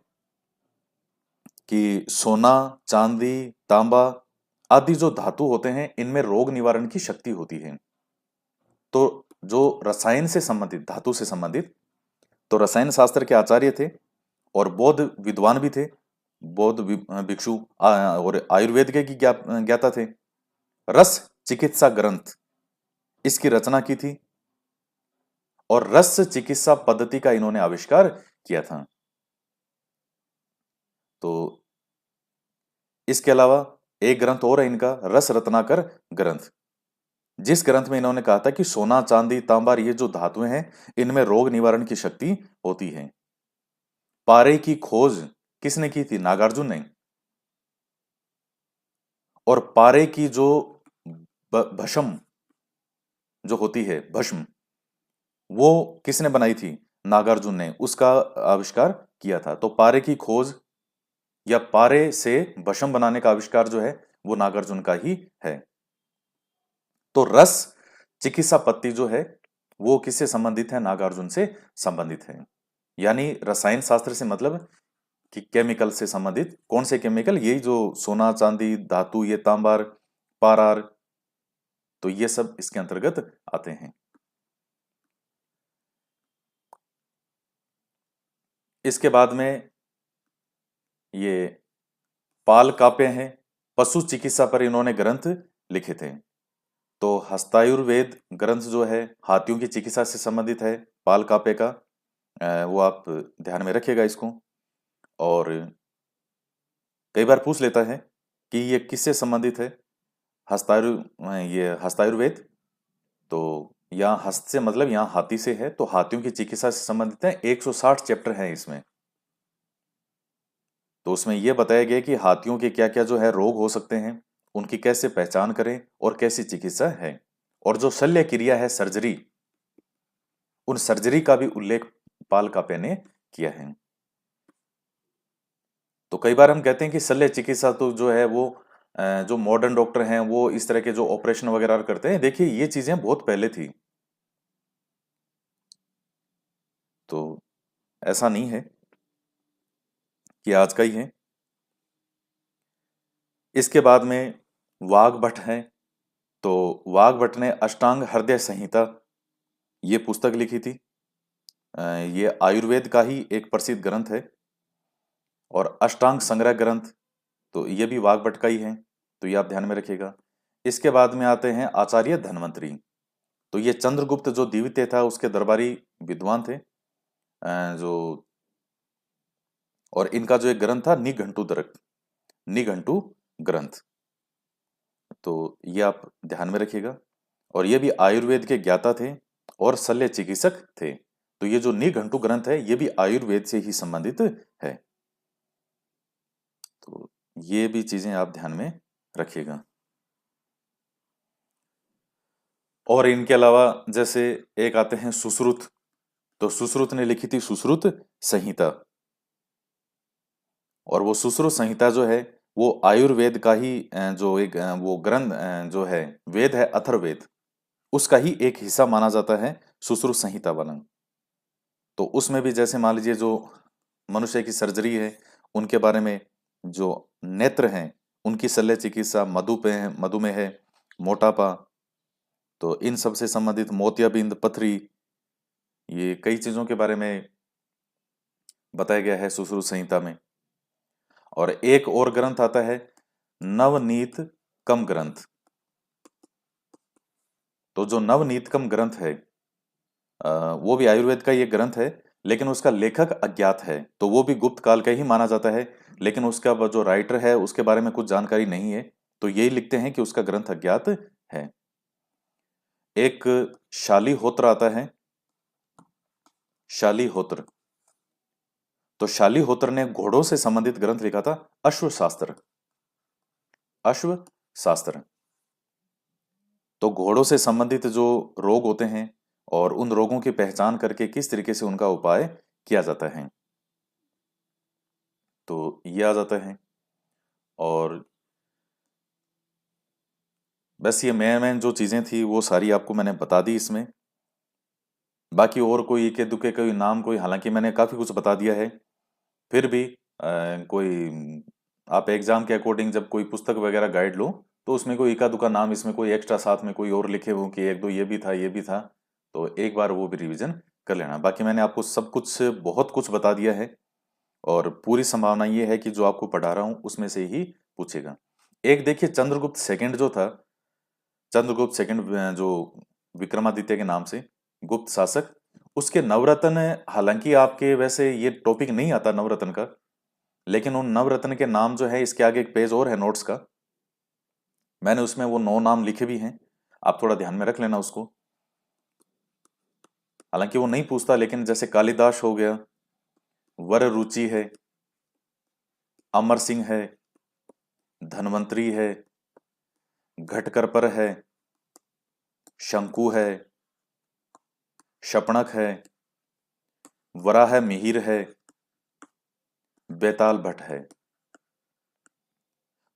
[SPEAKER 1] कि सोना, चांदी, तांबा आदि जो धातु होते हैं इनमें रोग निवारण की शक्ति होती है। तो जो रसायन से संबंधित, धातु से संबंधित, तो रसायन शास्त्र के आचार्य थे और बौद्ध विद्वान भी थे, बौद्ध भिक्षु और आयुर्वेद के ज्ञाता थे। रस चिकित्सा ग्रंथ इसकी रचना की थी और रस चिकित्सा पद्धति का इन्होंने आविष्कार किया था। तो इसके अलावा एक ग्रंथ और है इनका, रस रत्नाकर ग्रंथ, जिस ग्रंथ में इन्होंने कहा था कि सोना, चांदी, तांबा ये जो धातुएं हैं इनमें रोग निवारण की शक्ति होती है। पारे की खोज किसने की थी? नागार्जुन ने। और पारे की जो भस्म जो होती है, भस्म, वो किसने बनाई थी? नागार्जुन ने उसका आविष्कार किया था। तो पारे की खोज या पारे से भस्म बनाने का आविष्कार जो है वो नागार्जुन का ही है। तो रस चिकित्सा पत्ति जो है वो किससे संबंधित है? नागार्जुन से संबंधित है। यानी रसायन शास्त्र से मतलब कि केमिकल से संबंधित, कौन से केमिकल? यही जो सोना, चांदी, धातु, ये तांबार, पारार, तो ये सब इसके अंतर्गत आते हैं। इसके बाद में ये पाल काव्य हैं, पशु चिकित्सा पर इन्होंने ग्रंथ लिखे थे। तो हस्तायुर्वेद ग्रंथ जो है हाथियों की चिकित्सा से संबंधित है, पाल काव्य का, वो आप ध्यान में रखिएगा इसको। और कई बार पूछ लेता है कि ये किससे संबंधित है, ये हस्तायुर्वेद। तो यहाँ हस्त से मतलब यहाँ हाथी से है, तो हाथियों की चिकित्सा से संबंधित है। 160 चैप्टर हैं इसमें। तो उसमें यह बताया गया कि हाथियों के क्या क्या जो है रोग हो सकते हैं, उनकी कैसे पहचान करें और कैसी चिकित्सा है। और जो शल्य क्रिया है, सर्जरी, उन सर्जरी का भी उल्लेख पाल कापे ने किया है। तो कई बार हम कहते हैं कि शल्य चिकित्सा तो जो है वो जो मॉडर्न डॉक्टर हैं वो इस तरह के जो ऑपरेशन वगैरह करते हैं, देखिए ये चीजें बहुत पहले थी। तो ऐसा नहीं है कि आज का ही है। इसके बाद में वाघभट्ट है। तो वाघभट्ट ने अष्टांग हृदय संहिता ये पुस्तक लिखी थी। ये आयुर्वेद का ही एक प्रसिद्ध ग्रंथ है। और अष्टांग संग्रह ग्रंथ, तो ये भी वाघभट्ट का ही है, तो ये आप ध्यान में रखिएगा। इसके बाद में आते हैं आचार्य धन्वंतरी। तो ये चंद्रगुप्त जो द्वितीय था उसके दरबारी विद्वान थे, जो, और इनका जो एक ग्रंथ था निघंटु दरक, निघंटु ग्रंथ, तो ये आप ध्यान में रखिएगा। और ये भी आयुर्वेद के ज्ञाता थे और शल्य चिकित्सक थे। तो ये जो निघंटु ग्रंथ है ये भी आयुर्वेद से ही संबंधित है। तो ये भी चीजें आप ध्यान में रखिएगा। और इनके अलावा जैसे एक आते हैं सुश्रुत। तो सुश्रुत ने लिखी थी सुश्रुत संहिता। और वो सुश्रुत संहिता जो है वो आयुर्वेद का ही जो एक वो ग्रंथ जो है, वेद है अथर्ववेद, उसका ही एक हिस्सा माना जाता है सुश्रुत संहिता वाला। तो उसमें भी जैसे मान लीजिए जो मनुष्य की सर्जरी है उनके बारे में, जो नेत्र हैं उनकी शल्य चिकित्सा, मधुमेह है, मोटापा, तो इन सब से संबंधित मोतियाबिंद, पथरी, ये कई चीजों के बारे में बताया गया है सुश्रुत संहिता में। और एक और ग्रंथ आता है नवनीत कम ग्रंथ। तो जो नवनीत कम ग्रंथ है वो भी आयुर्वेद का ये ग्रंथ है, लेकिन उसका लेखक अज्ञात है, तो वो भी गुप्त काल का ही माना जाता है। लेकिन उसका वो जो राइटर है उसके बारे में कुछ जानकारी नहीं है, तो यही लिखते हैं कि उसका ग्रंथ अज्ञात है। एक शालीहोत्र आता है, शालीहोत्र। तो शालीहोत्र ने घोड़ों से संबंधित ग्रंथ लिखा था, अश्वशास्त्र। अश्वशास्त्र। तो घोड़ों से संबंधित जो रोग होते हैं और उन रोगों की पहचान करके किस तरीके से उनका उपाय किया जाता है, तो ये आ जाता है। और बस ये मेन जो चीजें थी वो सारी आपको मैंने बता दी इसमें। बाकी और कोई इक्के दुक्के कोई नाम कोई, हालांकि मैंने काफी कुछ बता दिया है, फिर भी कोई आप एग्जाम के अकॉर्डिंग जब कोई पुस्तक वगैरह गाइड लो तो उसमें कोई इक्का दुक्का नाम इसमें कोई एक्स्ट्रा साथ में कोई और लिखे हो कि एक दो ये भी था ये भी था, तो एक बार वो भी रिवीजन कर लेना। बाकी मैंने आपको सब कुछ बहुत कुछ बता दिया है, और पूरी संभावना ये है कि जो आपको पढ़ा रहा हूं उसमें से ही पूछेगा। एक देखिए चंद्रगुप्त सेकंड जो था, चंद्रगुप्त सेकंड जो विक्रमादित्य के नाम से गुप्त शासक, उसके नवरत्न, हालांकि आपके वैसे ये टॉपिक नहीं आता नवरत्न का, लेकिन उन नवरत्न के नाम जो है इसके आगे एक पेज और है नोट्स का, मैंने उसमें वो 9 नाम लिखे भी हैं, आप थोड़ा ध्यान में रख लेना उसको। हालांकि वो नहीं पूछता, लेकिन जैसे कालिदास हो गया, वर रुचि है, अमर सिंह है, धनवंतरी है, घटकरपर है, शंकु है, शपणक है, वराह मिहिर है, बेताल भट्ट है।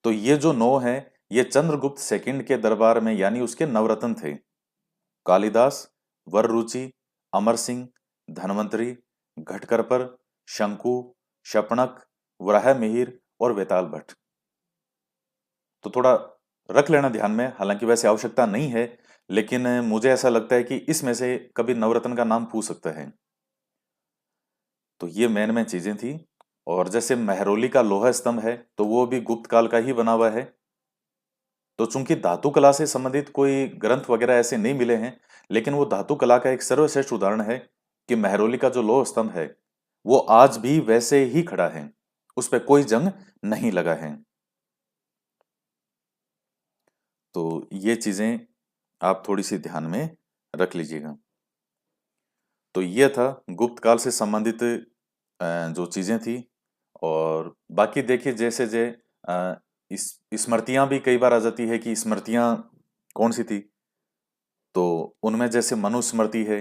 [SPEAKER 1] तो ये जो 9 है ये चंद्रगुप्त सेकंड के दरबार में यानी उसके नवरत्न थे। कालिदास, वररुचि, अमर सिंह, धनवंतरी, घटकरपर, शंकु, शपणक, वराह मिहिर और बेताल भट्ट। तो थोड़ा रख लेना ध्यान में, हालांकि वैसे आवश्यकता नहीं है, लेकिन मुझे ऐसा लगता है कि इसमें से कभी नवरत्न का नाम पूछ सकता है। तो ये मेन चीजें थी। और जैसे महरौली का लोहा स्तंभ है तो वो भी गुप्त काल का ही बना हुआ है। तो चूंकि धातु कला से संबंधित कोई ग्रंथ वगैरह ऐसे नहीं मिले हैं, लेकिन वो धातु कला का एक सर्वश्रेष्ठ उदाहरण है कि महरौली का जो लौह स्तंभ है वो आज भी वैसे ही खड़ा है, उस पर कोई जंग नहीं लगा है। तो ये चीजें आप थोड़ी सी ध्यान में रख लीजिएगा। तो ये था गुप्त काल से संबंधित जो चीजें थी। और बाकी देखिए जैसे जे इस स्मृतियां भी कई बार आ जाती है कि स्मृतियां कौन सी थी, तो उनमें जैसे मनुस्मृति है,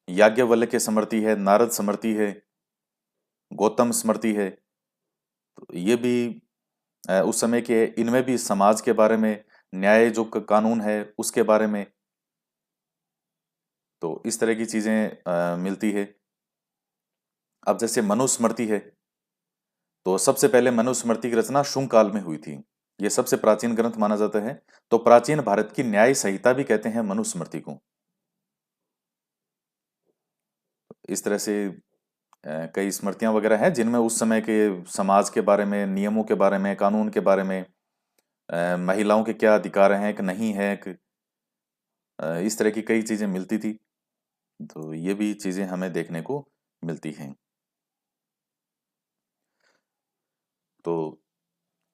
[SPEAKER 1] याज्ञवल्क्य स्मृति है, नारद स्मृति है, गौतम स्मृति है। तो ये भी उस समय के, इनमें भी समाज के बारे में, न्याय जो कानून है उसके बारे में, तो इस तरह की चीजें मिलती है। अब जैसे मनुस्मृति है, तो सबसे पहले मनुस्मृति की रचना शुंग काल में हुई थी, ये सबसे प्राचीन ग्रंथ माना जाता है। तो प्राचीन भारत की न्याय संहिता भी कहते हैं मनुस्मृति को। इस तरह से कई स्मृतियां वगैरह हैं जिनमें उस समय के समाज के बारे में, नियमों के बारे में, कानून के बारे में, महिलाओं के क्या अधिकार हैं कि नहीं है कि इस तरह की कई चीजें मिलती थी। तो ये भी चीजें हमें देखने को मिलती हैं। तो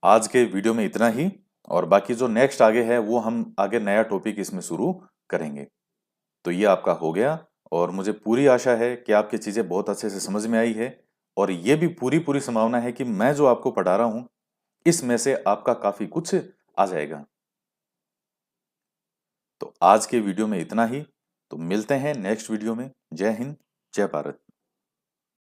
[SPEAKER 1] आज के वीडियो में इतना ही, और बाकी जो नेक्स्ट आगे है वो हम आगे नया टॉपिक इसमें शुरू करेंगे। तो ये आपका हो गया, और मुझे पूरी आशा है कि आपकी चीजें बहुत अच्छे से समझ में आई है, और ये भी पूरी पूरी संभावना है कि मैं जो आपको पढ़ा रहा हूं इसमें से आपका काफी कुछ आ जाएगा। तो आज के वीडियो में इतना ही, तो मिलते हैं नेक्स्ट वीडियो में। जय हिंद, जय भारत।